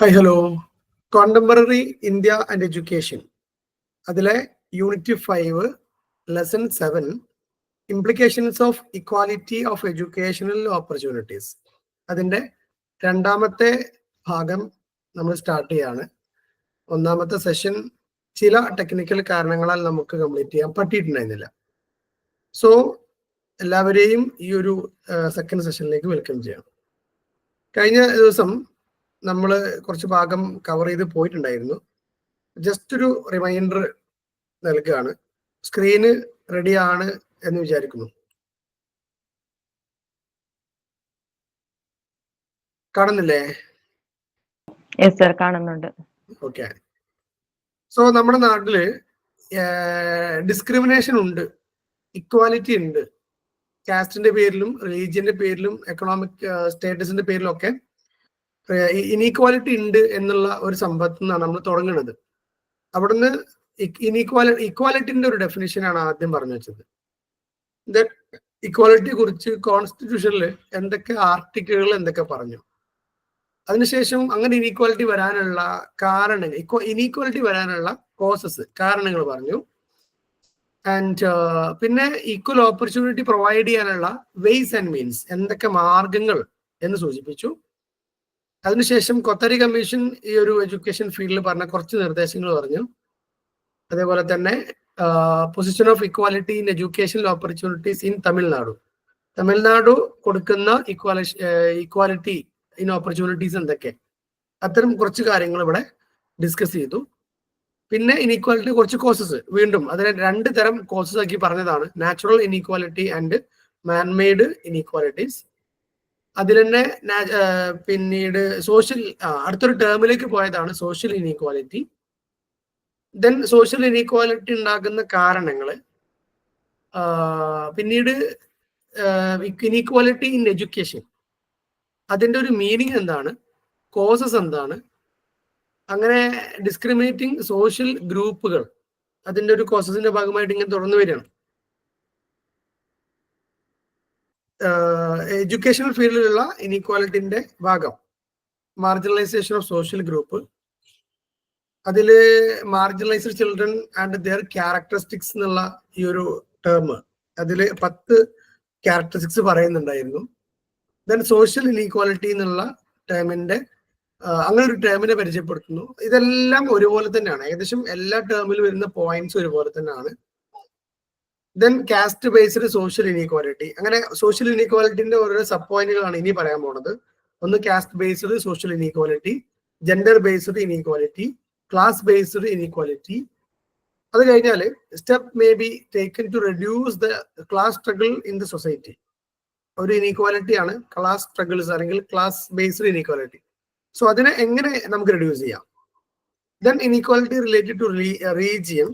Hi, hello. Contemporary India and Education. Adile Unity 5, Lesson 7, Implications of Equality of Educational Opportunities. അതിൻ്റെ രണ്ടാമത്തെ ഭാഗം നമ്മൾ start ചെയ്യാണ്. ഒന്നാമത്തെ സെഷൻ ചില ടെക്നിക്കൽ കാരണങ്ങളാൽ നമുക്ക് കംപ്ലീറ്റ് ചെയ്യാൻ പറ്റിയിട്ടുണ്ടായിരുന്നില്ല. സോ എല്ലാവരെയും ഈ ഒരു സെക്കൻഡ് സെഷനിലേക്ക് വെൽക്കം ചെയ്യാം. കഴിഞ്ഞ ദിവസം നമ്മൾ കുറച്ച് ഭാഗം കവർ ചെയ്ത് പോയിട്ടുണ്ടായിരുന്നു. ജസ്റ്റ് ഒരു റിമൈൻഡർ നൽകുകയാണ്. സ്ക്രീന് റെഡി ആണ് എന്ന് വിചാരിക്കുന്നു. കാണുന്നില്ലേ? കാണുന്നുണ്ട്. ഓക്കെ. സോ നമ്മുടെ നാട്ടില് ഡിസ്ക്രിമിനേഷൻ ഉണ്ട്, ഇക്വാലിറ്റി ഉണ്ട്. കാസ്റ്റിന്റെ പേരിലും റിലീജിയന്റെ പേരിലും എക്കണോമിക് സ്റ്റേറ്റസിന്റെ പേരിലും ഒക്കെ ഇനീക്വാലിറ്റി ഉണ്ട് എന്നുള്ള ഒരു സംഭവത്തിൽ നിന്നാണ് നമ്മൾ തുടങ്ങുന്നത്. അവിടുന്ന് ഇക്വാലിറ്റിന്റെ ഒരു ഡെഫിനിഷനാണ് ആദ്യം പറഞ്ഞു വെച്ചത്. ഇക്വാലിറ്റിയെ കുറിച്ച് കോൺസ്റ്റിറ്റ്യൂഷനിൽ എന്തൊക്കെ ആർട്ടിക്കിളുകൾ എന്തൊക്കെ പറഞ്ഞു. അതിനുശേഷം അങ്ങനെ ഇനീക്വാലിറ്റി വരാനുള്ള കാരണങ്ങൾ, ഇനീക്വാലിറ്റി വരാനുള്ള കോസസ്, കാരണങ്ങൾ പറഞ്ഞു. ആൻഡ് പിന്നെ ഈക്വൽ ഓപ്പർച്യൂണിറ്റി പ്രൊവൈഡ് ചെയ്യാനുള്ള വെയ്സ് ആൻഡ് മീൻസ്, എന്തൊക്കെ മാർഗങ്ങൾ എന്ന് സൂചിപ്പിച്ചു. അതിനുശേഷം കൊത്തരി കമ്മീഷൻ ഈ ഒരു എഡ്യൂക്കേഷൻ ഫീൽഡിൽ പറഞ്ഞ കുറച്ച് നിർദ്ദേശങ്ങൾ പറഞ്ഞു. അതേപോലെ തന്നെ position of equality in educational opportunities in Tamil Nadu കൊടുക്കുന്ന ഇക്വാലിറ്റി ഇൻ ഓപ്പർച്യൂണിറ്റീസ് എന്തൊക്കെ, അത്തരം കുറച്ച് കാര്യങ്ങൾ ഇവിടെ ഡിസ്കസ് ചെയ്തു. പിന്നെ ഇനീക്വാലിറ്റി കുറച്ച് കോസസ്, വീണ്ടും അതിനെ രണ്ട് തരം കോസസ് ആക്കി പറഞ്ഞതാണ്: natural inequality and man-made inequalities. അതിൽ തന്നെ പിന്നീട് സോഷ്യൽ, അടുത്തൊരു ടേമിലേക്ക് പോയതാണ് social inequality. Then social inequality ഉണ്ടാകുന്ന കാരണങ്ങൾ, പിന്നീട് ഇനീക്വാലിറ്റി ഇൻ എഡ്യൂക്കേഷൻ, അതിൻ്റെ ഒരു മീനിങ് എന്താണ്, കോസസ് എന്താണ്, അങ്ങനെ ഡിസ്ക്രിമിനേറ്റിംഗ് സോഷ്യൽ ഗ്രൂപ്പുകൾ, അതിൻ്റെ ഒരു കോസസിന്റെ ഭാഗമായിട്ട് ഇങ്ങനെ തുടർന്നു വരികയാണ്. എഡ്യൂക്കേഷണൽ ഫീൽഡിലുള്ള ഇനീക്വാലിറ്റിന്റെ ഭാഗം മാർജിനലൈസേഷൻ ഓഫ് സോഷ്യൽ ഗ്രൂപ്പ്. അതിൽ marginalised children and their characteristics എന്നുള്ള ഈ ഒരു ടേം, അതിൽ 10 ക്യാരക്ടറിസ്റ്റിക്സ് പറയുന്നുണ്ടായിരുന്നു. ദെൻ സോഷ്യൽ ഇനീക്വാലിറ്റി എന്നുള്ള ടേമിന്റെ, അങ്ങനെ ഒരു ടേമിനെ പരിചയപ്പെടുത്തുന്നു. ഇതെല്ലാം ഒരുപോലെ തന്നെയാണ്, ഏകദേശം എല്ലാ ടേമിലും വരുന്ന പോയിന്റ്സ് ഒരുപോലെ തന്നെയാണ്. Then caste based social inequality, അങ്ങനെ സോഷ്യൽ ഇനീക്വാലിറ്റിന്റെ ഓരോ സബ് പോയിന്റുകളാണ് ഇനി പറയാൻ പോണത്. ഒന്ന് caste based social inequality, gender based inequality, class based inequality. അത് കഴിഞ്ഞാൽ step may be taken to reduce the class struggle in the society. ഒരു ഇനീക്വാലിറ്റിയാണ് ക്ലാസ് സ്ട്രഗിൾസ് അല്ലെങ്കിൽ ക്ലാസ് ബേസ്ഡ് ഇനീക്വാലിറ്റി. സോ അതിനെ എങ്ങനെ നമുക്ക് റെഡ്യൂസ് ചെയ്യാം. Then inequality related to region,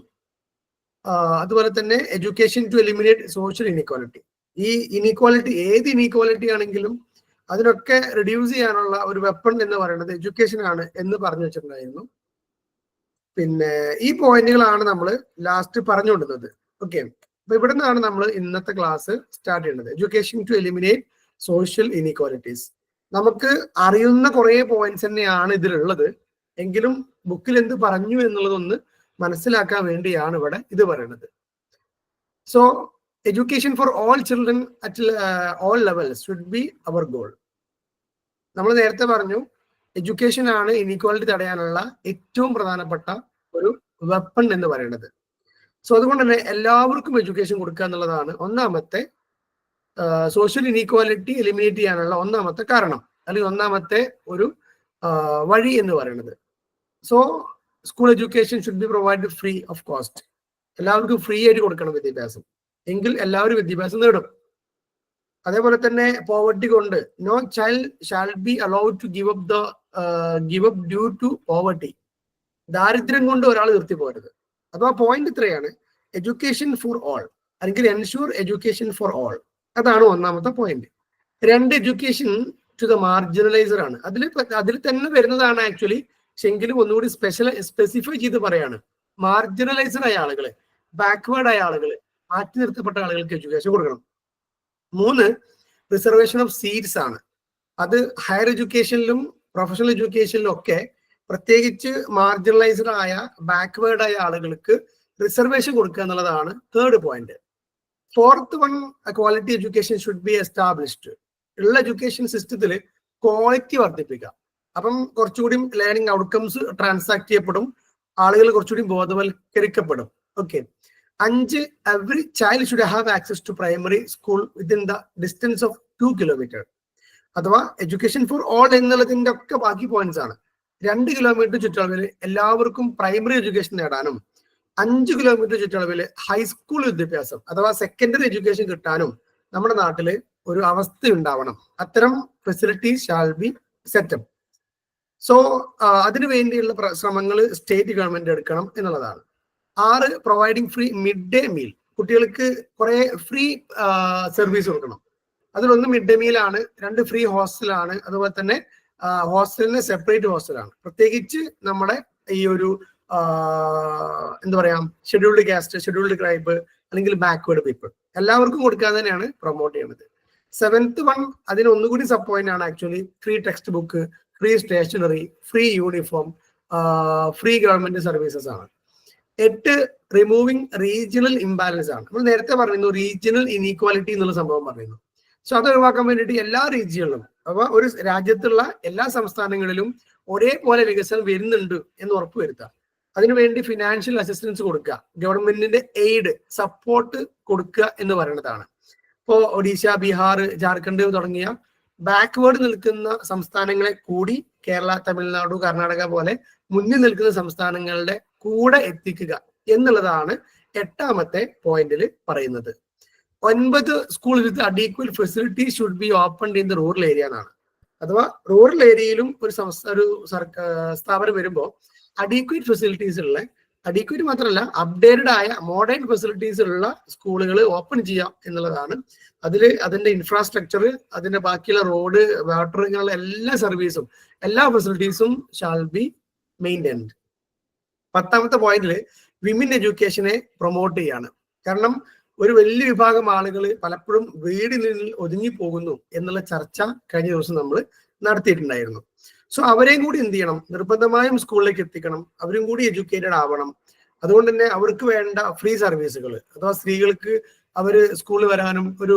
അതുപോലെ തന്നെ education to eliminate social inequality. ഈ ഇനീക്വാലിറ്റി, ഏത് ഇനീക്വാലിറ്റി ആണെങ്കിലും അതിനൊക്കെ റിഡ്യൂസ് ചെയ്യാനുള്ള ഒരു വെപ്പൺ എന്ന് പറയുന്നത് എഡ്യൂക്കേഷൻ ആണ് എന്ന് പറഞ്ഞു വെച്ചിട്ടുണ്ടായിരുന്നു. പിന്നെ ഈ പോയിന്റുകളാണ് നമ്മൾ ലാസ്റ്റ് പറഞ്ഞുകൊണ്ടിരുന്നത്. ഓക്കെ, അപ്പൊ ഇവിടെ നിന്നാണ് നമ്മൾ ഇന്നത്തെ ക്ലാസ് സ്റ്റാർട്ട് ചെയ്യുന്നത്. Education to eliminate social inequalities. നമുക്ക് അറിയുന്ന കുറെ പോയിന്റ്സ് തന്നെയാണ് ഇതിലുള്ളത്, എങ്കിലും ബുക്കിൽ എന്ത് പറഞ്ഞു എന്നുള്ളതൊന്ന് മനസ്സിലാക്കാൻ വേണ്ടിയാണ് ഇവിടെ ഇത് പറയുന്നത്. So education for all children at all levels should be our goal. നമ്മൾ നേരത്തെ പറഞ്ഞു, എഡ്യൂക്കേഷൻ ആണ് ഇനീക്വാലിറ്റി തടയാനുള്ള ഏറ്റവും പ്രധാനപ്പെട്ട ഒരു വെപ്പൺ എന്ന് പറയുന്നത്. സോ അതുകൊണ്ട് തന്നെ എല്ലാവർക്കും എഡ്യൂക്കേഷൻ കൊടുക്കുക എന്നുള്ളതാണ് ഒന്നാമത്തെ സോഷ്യൽ ഇനീക്വാലിറ്റി എലിമിനേറ്റ് ചെയ്യാനുള്ള ഒന്നാമത്തെ കാരണം, അല്ലെങ്കിൽ ഒന്നാമത്തെ ഒരു വഴി എന്ന് പറയുന്നത്. So school education should B provide free of cost. എല്ലാവർക്കും ഫ്രീ ആയിട്ട് കൊടുക്കണം വിദ്യാഭ്യാസം, എങ്കിൽ എല്ലാവരും വിദ്യാഭ്യാസം നേടും. അതേപോലെ തന്നെ പോവർട്ടി കൊണ്ട് no child shall be allowed to give up due to poverty. ദാരിദ്ര്യം കൊണ്ട് ഒരാൾ നിർത്തി പോകരുത്. അഥവാ പോയിന്റ് ഇത്രയാണ്, എഡ്യൂക്കേഷൻ ഫോർ ഓൾ, അല്ലെങ്കിൽ എൻഷുർ എഡ്യൂക്കേഷൻ ഫോർ ഓൾ. അതാണ് ഒന്നാമത്തെ പോയിന്റ്. രണ്ട്, എഡ്യൂക്കേഷൻ ടു ദ മാർജിനലൈസർ ആണ്. അതിൽ തന്നെ വരുന്നതാണ് ആക്ച്വലി, പക്ഷെങ്കിലും ഒന്നുകൂടി സ്പെസിഫൈ ചെയ്ത് പറയാണ്. മാർജിനലൈസ്ഡ് ആയ ആളുകള്, ബാക്ക്വേർഡ് ആയ ആളുകള്, മാറ്റി നിർത്തപ്പെട്ട ആളുകൾക്ക് എഡ്യൂക്കേഷൻ കൊടുക്കണം. 3, റിസർവേഷൻ ഓഫ് സീറ്റ്സ് ആണ്. അത് ഹയർ എഡ്യൂക്കേഷനിലും പ്രൊഫഷണൽ എഡ്യൂക്കേഷനിലൊക്കെ പ്രത്യേകിച്ച് മാർജിനലൈസ്ഡ് ആയ ബാക്ക്വേർഡ് ആയ ആളുകൾക്ക് റിസർവേഷൻ കൊടുക്കുക എന്നുള്ളതാണ് third point. Fourth one, quality education should be established. ഉള്ള എഡ്യൂക്കേഷൻ സിസ്റ്റത്തിൽ ക്വാളിറ്റി വർദ്ധിപ്പിക്കുക. അപ്പം കുറച്ചുകൂടി ലേണിംഗ് ഔട്ട്കംസ് ട്രാൻസാക്ട് ചെയ്യപ്പെടും, ആളുകൾ കുറച്ചുകൂടി ബോധവൽക്കരിക്കപ്പെടും. Okay. 5, every child should have access to primary school within the distance of 2 kilometre. അഥവാ എഡ്യൂക്കേഷൻ ഫോർ ഓൾ എന്നുള്ളതിന്റെ ഒക്കെ ബാക്കി പോയിന്റ്സ് ആണ്. 2 കിലോമീറ്റർ ചുറ്റളവിൽ എല്ലാവർക്കും പ്രൈമറി എഡ്യൂക്കേഷൻ നേടാനും 5 കിലോമീറ്റർ ചുറ്റളവിൽ ഹൈസ്കൂൾ വിദ്യാഭ്യാസം അഥവാ സെക്കൻഡറി എഡ്യൂക്കേഷൻ കിട്ടാനും നമ്മുടെ നാട്ടില് ഒരു അവസ്ഥ ഉണ്ടാവണം. അത്തരം facilities shall be setup. So അതിനു വേണ്ടിയുള്ള ശ്രമങ്ങൾ സ്റ്റേറ്റ് ഗവൺമെന്റ് എടുക്കണം എന്നുള്ളതാണ്. 6, providing free mid day meal. കുട്ടികൾക്ക് കുറെ ഫ്രീ സർവീസ് കൊടുക്കണം. അതിലൊന്ന് മിഡ് ഡേ മീൽ ആണ്, 2 ഫ്രീ ഹോസ്റ്റലാണ്, അതുപോലെ തന്നെ ഹോസ്റ്റലിന് സെപ്പറേറ്റ് ഹോസ്റ്റലാണ്. പ്രത്യേകിച്ച് നമ്മുടെ ഈ ഒരു എന്താ പറയാ, ഷെഡ്യൂൾഡ് കാസ്റ്റ്, ഷെഡ്യൂൾഡ് ട്രൈബ് അല്ലെങ്കിൽ ബാക്ക്വേർഡ് പീപ്പിൾ എല്ലാവർക്കും കൊടുക്കാൻ തന്നെയാണ് പ്രൊമോട്ട് ചെയ്യുന്നത്. 7th വൺ, അതിന് ഒന്നുകൂടി സബ് പോയിന്റ് ആണ് actually. Free text book, free stationery, free uniform, free government services ആണ്. 8, റിമൂവിങ് റീജിയണൽ ഇംബാലൻസ് ആണ്. നമ്മൾ നേരത്തെ പറയുന്നു റീജിയണൽ ഇനീക്വാലിറ്റി എന്നുള്ള സംഭവം പറയുന്നു. സോ അത് ഒഴിവാക്കാൻ വേണ്ടിയിട്ട് എല്ലാ റീജിയണിലും അഥവാ ഒരു രാജ്യത്തുള്ള എല്ലാ സംസ്ഥാനങ്ങളിലും ഒരേപോലെ വികസനം വരുന്നുണ്ട് എന്ന് ഉറപ്പുവരുത്തുക. അതിനുവേണ്ടി ഫിനാൻഷ്യൽ അസിസ്റ്റൻസ് കൊടുക്കുക, ഗവൺമെന്റിന്റെ എയ്ഡ് സപ്പോർട്ട് കൊടുക്കുക എന്ന് പറയുന്നതാണ്. ഇപ്പോ ഒഡീഷ, ബീഹാർ, ജാർഖണ്ഡ് തുടങ്ങിയ ബാക്ക്വേർഡ് നിൽക്കുന്ന സംസ്ഥാനങ്ങളെ കൂടി കേരള, തമിഴ്നാട്, കർണാടക പോലെ മുന്നിൽ നിൽക്കുന്ന സംസ്ഥാനങ്ങളുടെ കൂടെ എത്തിക്കുക എന്നുള്ളതാണ് 8ാമത്തെ പോയിന്റിൽ പറയുന്നത്. 9, school with adequate facility should be opened in the rural area എന്നാണ്. അഥവാ റൂറൽ ഏരിയയിലും ഒരു സ്ഥാപനം വരുമ്പോൾ അഡീക്വേറ്റ് ഫെസിലിറ്റീസ് ഉള്ള, അഡീക്വേറ്റ് മാത്രമല്ല അപ്ഡേറ്റഡ് ആയ മോഡേൺ ഫെസിലിറ്റീസ് ഉള്ള സ്കൂളുകൾ ഓപ്പൺ ചെയ്യാം എന്നുള്ളതാണ്. അതിന്റെ ഇൻഫ്രാസ്ട്രക്ചർ, അതിന്റെ ബാക്കിയുള്ള റോഡ്, വാട്ടർ, ഇങ്ങനെയുള്ള എല്ലാ സർവീസും, എല്ലാ ഫെസിലിറ്റീസും ഷാൽ ബി മെയിൻറ്റൈൻഡ്. 10ാമത്തെ പോയിന്റിൽ വിമൻ എഡ്യൂക്കേഷനെ പ്രൊമോട്ട് ചെയ്യാണ്. കാരണം ഒരു വലിയ വിഭാഗം ആളുകൾ പലപ്പോഴും വീടിനുള്ളിൽ ഒതുങ്ങി പോകുന്നു എന്നുള്ള ചർച്ച കഴിഞ്ഞ ദിവസം നമ്മൾ നടത്തിയിട്ടുണ്ടായിരുന്നു. സോ അവരെയും കൂടി എന്ത് ചെയ്യണം, നിർബന്ധമായും സ്കൂളിലേക്ക് എത്തിക്കണം, അവരും കൂടി എഡ്യൂക്കേറ്റഡ് ആവണം. അതുകൊണ്ട് തന്നെ അവർക്ക് വേണ്ട ഫ്രീ സർവീസുകൾ, അഥവാ സ്ത്രീകൾക്ക് അവർ സ്കൂളിൽ വരാനും ഒരു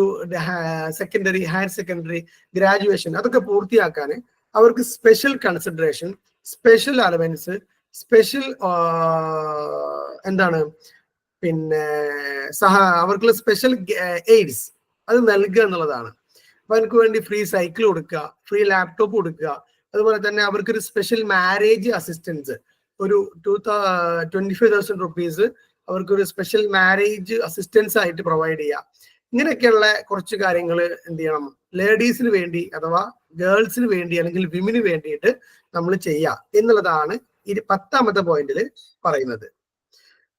സെക്കൻഡറി, ഹയർ സെക്കൻഡറി, ഗ്രാജുവേഷൻ അതൊക്കെ പൂർത്തിയാക്കാൻ അവർക്ക് special consideration, special allowance, special എന്താണ് പിന്നെ അവർക്കുള്ള സ്പെഷ്യൽ എയ്ഡ്സ് അത് നൽകുക എന്നുള്ളതാണ്. അപ്പൊ അവർക്ക് വേണ്ടി ഫ്രീ സൈക്കിൾ കൊടുക്കുക, ഫ്രീ ലാപ്ടോപ്പ് കൊടുക്കുക, അതുപോലെ തന്നെ അവർക്കൊരു സ്പെഷ്യൽ മാരേജ് അസിസ്റ്റൻസ്, ഒരു 25,000 റുപ്പീസ് അവർക്കൊരു സ്പെഷ്യൽ മാരേജ് അസിസ്റ്റൻസ് ആയിട്ട് പ്രൊവൈഡ് ചെയ്യുക. ഇങ്ങനെയൊക്കെയുള്ള കുറച്ച് കാര്യങ്ങൾ എന്ത് ചെയ്യണം, ലേഡീസിന് വേണ്ടി അഥവാ ഗേൾസിന് വേണ്ടി അല്ലെങ്കിൽ വിമിന് വേണ്ടിയിട്ട് നമ്മൾ ചെയ്യുക എന്നുള്ളതാണ് 10ാമത്തെ പോയിന്റിൽ പറയുന്നത്.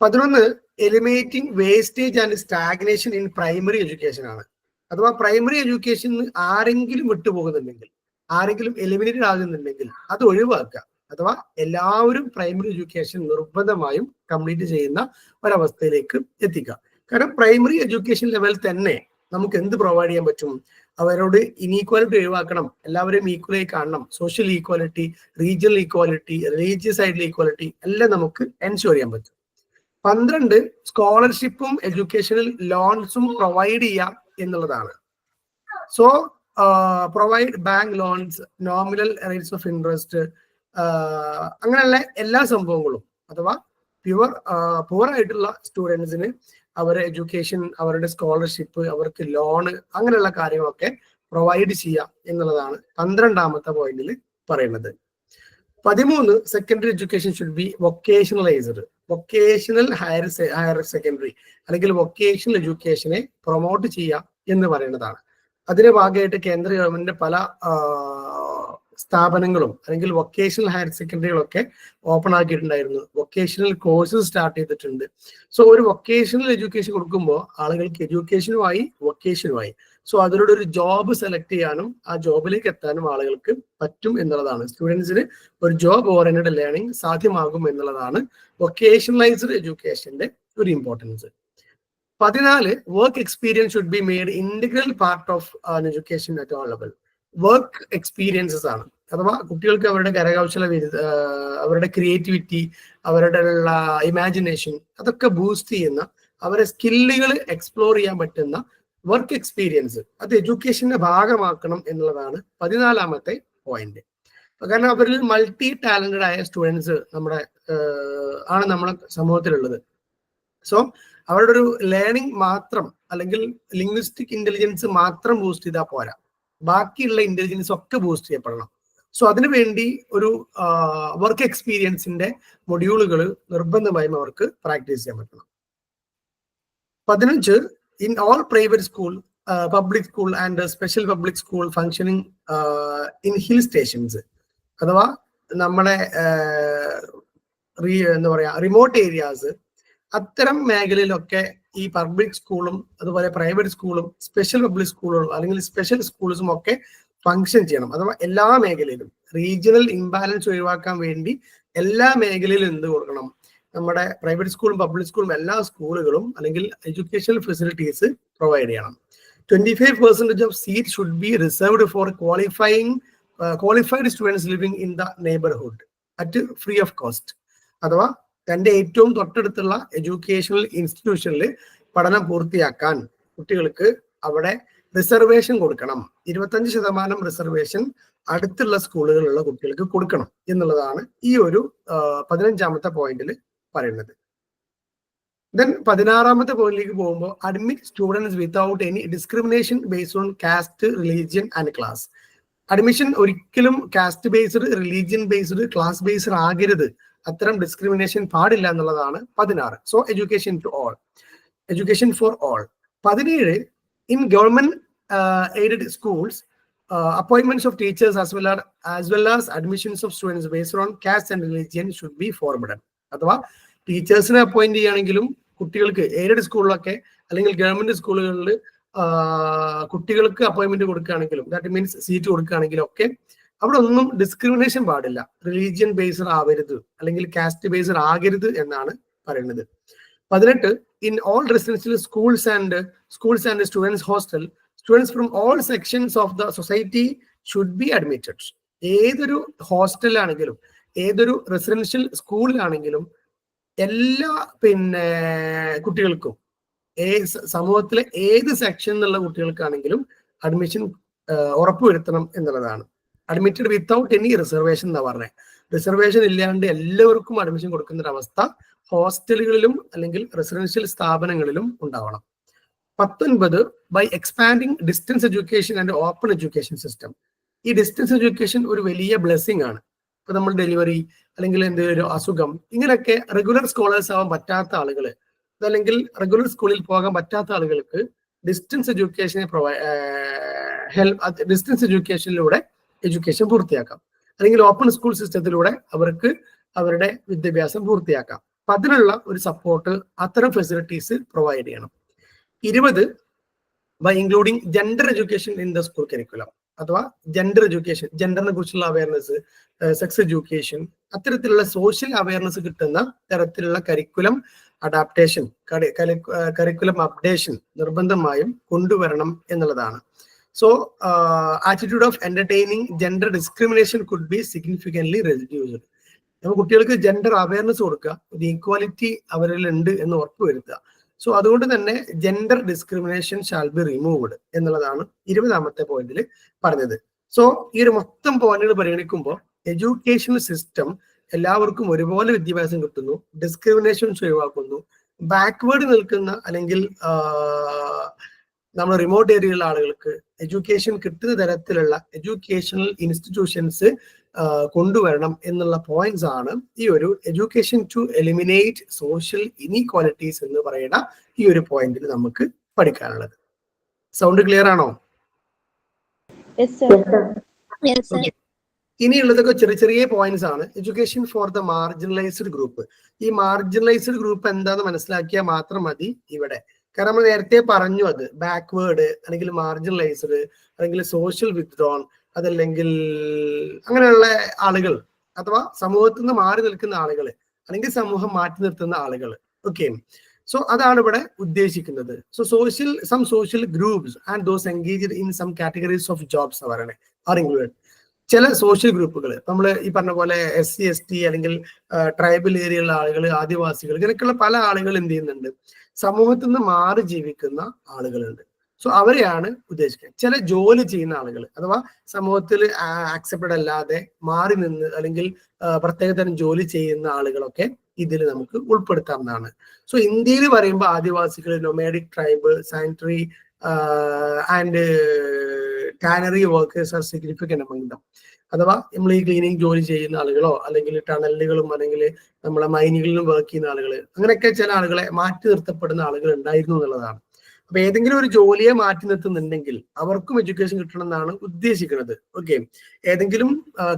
11, eliminating wastage and stagnation in primary education ആണ്. അഥവാ പ്രൈമറി എഡ്യൂക്കേഷൻ ആരെങ്കിലും വിട്ടുപോകുന്നുണ്ടെങ്കിൽ, ആരെങ്കിലും എലിമിനേറ്റഡ് ആകുന്നുണ്ടെങ്കിൽ അത് ഒഴിവാക്കുക. അഥവാ എല്ലാവരും പ്രൈമറി എഡ്യൂക്കേഷൻ നിർബന്ധമായും കംപ്ലീറ്റ് ചെയ്യുന്ന ഒരവസ്ഥയിലേക്ക് എത്തിക്കുക. കാരണം പ്രൈമറി എഡ്യൂക്കേഷൻ ലെവൽ തന്നെ നമുക്ക് എന്ത് പ്രൊവൈഡ് ചെയ്യാൻ പറ്റും, അവരോട് ഇനീക്വാലിറ്റി ഒഴിവാക്കണം, എല്ലാവരെയും ഈക്വലായി കാണണം, social equality, regional equality, religious ആയിട്ടുള്ള ഈക്വാലിറ്റി എല്ലാം നമുക്ക് എൻഷുർ ചെയ്യാൻ പറ്റും. 12, സ്കോളർഷിപ്പും എഡ്യൂക്കേഷണൽ ലോൺസും പ്രൊവൈഡ് ചെയ്യാം എന്നുള്ളതാണ്. So provide bank loans, nominal rates of interest, അങ്ങനെയുള്ള എല്ലാ സംഭവങ്ങളും അഥവാ പുവർ ആയിട്ടുള്ള സ്റ്റുഡൻസിന് അവരുടെ എഡ്യൂക്കേഷൻ, അവരുടെ സ്കോളർഷിപ്പ്, അവർക്ക് ലോണ്, അങ്ങനെയുള്ള കാര്യങ്ങളൊക്കെ പ്രൊവൈഡ് ചെയ്യാം എന്നുള്ളതാണ് 12ാമത്തെ പോയിന്റിൽ പറയുന്നത്. 13, secondary education should be vocationalised. Vocational higher secondary അല്ലെങ്കിൽ വൊക്കേഷണൽ എഡ്യൂക്കേഷനെ പ്രൊമോട്ട് ചെയ്യുക എന്ന് പറയുന്നതാണ്. അതിന്റെ ഭാഗമായിട്ട് കേന്ദ്ര ഗവൺമെന്റ് പല സ്ഥാപനങ്ങളും അല്ലെങ്കിൽ വൊക്കേഷണൽ ഹയർ സെക്കൻഡറികളൊക്കെ ഓപ്പൺ ആക്കിയിട്ടുണ്ടായിരുന്നു. വൊക്കേഷണൽ കോഴ്സസ് സ്റ്റാർട്ട് ചെയ്തിട്ടുണ്ട്. സോ ഒരു വൊക്കേഷണൽ എഡ്യൂക്കേഷൻ കൊടുക്കുമ്പോൾ ആളുകൾക്ക് എഡ്യൂക്കേഷനുമായി വൊക്കേഷനുമായി, സോ അതിലൂടെ ഒരു ജോബ് സെലക്ട് ചെയ്യാനും ആ ജോബിലേക്ക് എത്താനും ആളുകൾക്ക് പറ്റും എന്നുള്ളതാണ്. സ്റ്റുഡൻസിന് ഒരു ജോബ് ഓറിയന്റഡ് ലേണിംഗ് സാധ്യമാകും എന്നുള്ളതാണ് വൊക്കേഷണലൈസ്ഡ് എഡ്യൂക്കേഷന്റെ ഒരു importance. 14, work experience should be made integral part of education at all level. Work experiences ആണ്. അഥവാ കുട്ടികൾക്ക് അവരുടെ കരകൗശല അവരുടെ ക്രിയേറ്റിവിറ്റി, അവരുടെ ഉള്ള ഇമാജിനേഷൻ അതൊക്കെ ബൂസ്റ്റ് ചെയ്യുന്ന, അവരെ സ്കില്ലുകൾ എക്സ്പ്ലോർ ചെയ്യാൻ പറ്റുന്ന വർക്ക് എക്സ്പീരിയൻസ് അത് എഡ്യൂക്കേഷന്റെ ഭാഗമാക്കണം എന്നുള്ളതാണ് 14ാമത്തെ പോയിന്റ്. കാരണം അവരിൽ മൾട്ടി ടാലന്റഡ് ആയ സ്റ്റുഡൻസ് ആണ് നമ്മുടെ സമൂഹത്തിലുള്ളത്. സോ അവരുടെ ഒരു ലേണിംഗ് മാത്രം അല്ലെങ്കിൽ ലിംഗ്വിസ്റ്റിക് ഇന്റലിജൻസ് മാത്രം ബൂസ്റ്റ് ചെയ്താൽ പോരാ, ബാക്കിയുള്ള ഇന്റലിജൻസ് ഒക്കെ ബൂസ്റ്റ് ചെയ്യപ്പെടണം. സോ അതിനുവേണ്ടി ഒരു വർക്ക് എക്സ്പീരിയൻസിന്റെ മൊഡ്യൂളുകൾ നിർബന്ധമായും അവർക്ക് പ്രാക്ടീസ് ചെയ്യാൻ പറ്റണം. 15 in all private school, public school and special public school functioning in hill stations, അഥവാ നമ്മുടെ എന്താ പറയാ റിമോട്ട് ഏരിയാസ്, അത്തരം മേഖലയിലൊക്കെ ഈ പബ്ലിക് സ്കൂളും അതുപോലെ പ്രൈവറ്റ് സ്കൂളും സ്പെഷ്യൽ പബ്ലിക് സ്കൂളുകളും അല്ലെങ്കിൽ സ്പെഷ്യൽ സ്കൂൾസും ഒക്കെ ഫങ്ഷൻ ചെയ്യണം. അഥവാ എല്ലാ മേഖലയിലും റീജിയണൽ ഇംബാലൻസ് ഒഴിവാക്കാൻ വേണ്ടി എല്ലാ മേഖലയിലും എന്ത് കൊടുക്കണം, നമ്മുടെ പ്രൈവറ്റ് സ്കൂളും പബ്ലിക് സ്കൂളും എല്ലാ സ്കൂളുകളും അല്ലെങ്കിൽ എഡ്യൂക്കേഷണൽ ഫെസിലിറ്റീസ് പ്രൊവൈഡ് ചെയ്യണം. 25% of seats should be reserved for qualified students living in the neighborhood at free of cost. അഥവാ തന്റെ ഏറ്റവും തൊട്ടടുത്തുള്ള എഡ്യൂക്കേഷണൽ ഇൻസ്റ്റിറ്റ്യൂഷനിൽ പഠനം പൂർത്തിയാക്കാൻ കുട്ടികൾക്ക് അവിടെ റിസർവേഷൻ കൊടുക്കണം. 25% റിസർവേഷൻ അടുത്തുള്ള സ്കൂളുകളിലുള്ള കുട്ടികൾക്ക് കൊടുക്കണം എന്നുള്ളതാണ് ഈ ഒരു 15ാമത്തെ പോയിന്റിൽ പറയുന്നത്. ദെൻ 16ാമത്തെ പോയിന്റിലേക്ക് പോകുമ്പോൾ admit students without any discrimination based on caste, religion and class. Admission ഒരിക്കലും caste based, religion based, class based ആകരുത്. അത്തരം ഡിസ്ക്രിമിനേഷൻ പാടില്ല എന്നുള്ളതാണ് 16. So education to all, education for all. 17 in government aided schools appointments of teachers as well as admissions of students based on caste and religion should be forbidden. അഥവാ ടീച്ചേഴ്സിനെ appoint ചെയ്യുകയാണെങ്കിലും കുട്ടികൾക്ക് aided സ്കൂളിലൊക്കെ അല്ലെങ്കിൽ government സ്കൂളുകളിൽ കുട്ടികൾക്ക് appointment കൊടുക്കുകയാണെങ്കിലും, that means seat കൊടുക്കുകയാണെങ്കിലും ഒക്കെ അവിടെ ഒന്നും ഡിസ്ക്രിമിനേഷൻ പാടില്ല. റിലീജിയൻ ബേസ്ഡ് ആവരുത് അല്ലെങ്കിൽ കാസ്റ്റ് ബേസ്ഡ് ആകരുത് എന്നാണ് പറയുന്നത്. 18 in all residential schools and students hostel, students from all sections of the society should be admitted. ഏതൊരു ഹോസ്റ്റലിലാണെങ്കിലും ഏതൊരു റെസിഡൻഷ്യൽ സ്കൂളിലാണെങ്കിലും എല്ലാ കുട്ടികൾക്കും സമൂഹത്തിലെ ഏത് സെക്ഷൻ എന്നുള്ള കുട്ടികൾക്കാണെങ്കിലും അഡ്മിഷൻ ഉറപ്പുവരുത്തണം എന്നുള്ളതാണ്. അഡ്മിറ്റഡ് വിത്തൗട്ട് എനി റിസർവേഷൻ എന്നാ പറഞ്ഞത്. റിസർവേഷൻ ഇല്ലാണ്ട് എല്ലാവർക്കും അഡ്മിഷൻ കൊടുക്കുന്ന ഒരു അവസ്ഥ ഹോസ്റ്റലുകളിലും അല്ലെങ്കിൽ റെസിഡൻഷ്യൽ സ്ഥാപനങ്ങളിലും ഉണ്ടാവണം. 19 by expanding distance education and open education system. ഈ ഡിസ്റ്റൻസ് എഡ്യൂക്കേഷൻ ഒരു വലിയ ബ്ലെസ്സിങ് ആണ്. ഇപ്പൊ നമ്മൾ ഡെലിവറി അല്ലെങ്കിൽ എന്തെങ്കിലും ഒരു അസുഖം, ഇങ്ങനെയൊക്കെ റെഗുലർ സ്കോളേഴ്സ് ആവാൻ പറ്റാത്ത ആളുകൾ, അതല്ലെങ്കിൽ റെഗുലർ സ്കൂളിൽ പോകാൻ പറ്റാത്ത ആളുകൾക്ക് ഡിസ്റ്റൻസ് എഡ്യൂക്കേഷനിലൂടെ എഡ്യൂക്കേഷൻ പൂർത്തിയാക്കാം. അല്ലെങ്കിൽ ഓപ്പൺ സ്കൂൾ സിസ്റ്റത്തിലൂടെ അവർക്ക് അവരുടെ വിദ്യാഭ്യാസം പൂർത്തിയാക്കാം. അപ്പൊ അതിനുള്ള ഒരു സപ്പോർട്ട്, അത്തരം ഫെസിലിറ്റീസ് പ്രൊവൈഡ് ചെയ്യണം. 20 by including gender education in the school curriculum. അഥവാ ജെൻഡർ എഡ്യൂക്കേഷൻ, ജെൻഡറിനെ കുറിച്ചുള്ള അവയർനെസ്, സെക്സ് എഡ്യൂക്കേഷൻ, അത്തരത്തിലുള്ള സോഷ്യൽ അവയർനെസ് കിട്ടുന്ന തരത്തിലുള്ള കരിക്കുലം അഡാപ്റ്റേഷൻ, കരിക്കുലം അപ്ഡേഷൻ നിർബന്ധമായും കൊണ്ടുവരണം എന്നുള്ളതാണ്. So attitude of entertaining gender discrimination could be significantly reduced. നമ്മൾ കുട്ടികൾക്ക് ജെൻഡർ അവയർനെസ് കൊടുക്കുക, ഒരു ഈക്വാലിറ്റി അവരിൽ ഉണ്ട് എന്ന് ഉറപ്പുവരുത്തുക. സോ അതുകൊണ്ട് തന്നെ gender discrimination shall be removed എന്നുള്ളതാണ് 20ാമത്തെ പോയിന്റിൽ പറഞ്ഞത്. സോ ഈ ഒരു മൊത്തം പോയിന്റുകൾ പരിഗണിക്കുമ്പോൾ എഡ്യൂക്കേഷണൽ സിസ്റ്റം എല്ലാവർക്കും ഒരുപോലെ വിദ്യാഭ്യാസം കിട്ടുന്നു, ഡിസ്ക്രിമിനേഷൻസ് ഒഴിവാക്കുന്നു, ബാക്ക്വേർഡ് നിൽക്കുന്ന അല്ലെങ്കിൽ നമ്മൾ റിമോട്ട് ഏരിയയിലുള്ള ആളുകൾക്ക് എഡ്യൂക്കേഷൻ കിട്ടുന്ന തരത്തിലുള്ള എഡ്യൂക്കേഷണൽ ഇൻസ്റ്റിറ്റ്യൂഷൻസ് കൊണ്ടുവരണം എന്നുള്ള പോയിന്റ്സ് ആണ് ഈ ഒരു education to eliminate social inequalities എന്ന് പറയുന്ന ഈ ഒരു പോയിന്റിൽ നമുക്ക് പഠിക്കാനുള്ളത്. സൗണ്ട് ക്ലിയർ ആണോ? ഇനിയുള്ളതൊക്കെ ചെറിയ ചെറിയ പോയിന്റ്സ് ആണ്. Education for the marginalised group. ഈ മാർജിനലൈസ്ഡ് ഗ്രൂപ്പ് എന്താന്ന് മനസ്സിലാക്കിയാൽ മാത്രം മതി ഇവിടെ. കാരണം നമ്മൾ നേരത്തെ പറഞ്ഞു, അത് ബാക്ക്വേർഡ് അല്ലെങ്കിൽ മാർജിനലൈസ്ഡ് അല്ലെങ്കിൽ സോഷ്യൽ വിത്ഡ്രോൺ, അതല്ലെങ്കിൽ അങ്ങനെയുള്ള ആളുകൾ അഥവാ സമൂഹത്തിൽ നിന്ന് മാറി നിൽക്കുന്ന ആളുകൾ അല്ലെങ്കിൽ സമൂഹം മാറ്റി നിർത്തുന്ന ആളുകൾ. ഓക്കെ, സോ അതാണ് ഇവിടെ ഉദ്ദേശിക്കുന്നത്. So some social groups and those engaged in some categories of jobs are included. ചില സോഷ്യൽ ഗ്രൂപ്പുകൾ നമ്മൾ ഈ പറഞ്ഞ പോലെ SC ST അല്ലെങ്കിൽ ട്രൈബൽ ഏരിയയിലുള്ള ആളുകൾ, ആദിവാസികൾ, ഇങ്ങനെയൊക്കെയുള്ള പല ആളുകൾ എന്ത് ചെയ്യുന്നുണ്ട്, സമൂഹത്തിൽ നിന്ന് മാറി ജീവിക്കുന്ന ആളുകളുണ്ട്. സോ അവരെയാണ് ഉദ്ദേശിക്കുന്നത്. ചില ജോലി ചെയ്യുന്ന ആളുകൾ, അഥവാ സമൂഹത്തിൽ ആക്സെപ്റ്റഡ് അല്ലാതെ മാറി നിന്ന് അല്ലെങ്കിൽ പ്രത്യേകതരം ജോലി ചെയ്യുന്ന ആളുകളൊക്കെ ഇതിൽ നമുക്ക് ഉൾപ്പെടുത്താവുന്നതാണ്. സോ ഇന്ത്യയിൽ പറയുമ്പോൾ ആദിവാസികൾ, nomadic tribe, sanitary and tannery workers are significant among them. അഥവാ നമ്മൾ ഈ ക്ലീനിങ് ജോലി ചെയ്യുന്ന ആളുകളോ അല്ലെങ്കിൽ ടണലുകളും അല്ലെങ്കിൽ നമ്മളെ മൈനുകളിലും വർക്ക് ചെയ്യുന്ന ആളുകൾ, അങ്ങനെയൊക്കെ ചില ആളുകളെ മാറ്റി നിർത്തപ്പെടുന്ന ആളുകൾ ഉണ്ടായിരുന്നു എന്നുള്ളതാണ്. അപ്പൊ ഏതെങ്കിലും ഒരു ജോലിയെ മാറ്റി നിർത്തുന്നുണ്ടെങ്കിൽ അവർക്കും എഡ്യൂക്കേഷൻ കിട്ടണം എന്നാണ് ഉദ്ദേശിക്കുന്നത്. ഓക്കെ, ഏതെങ്കിലും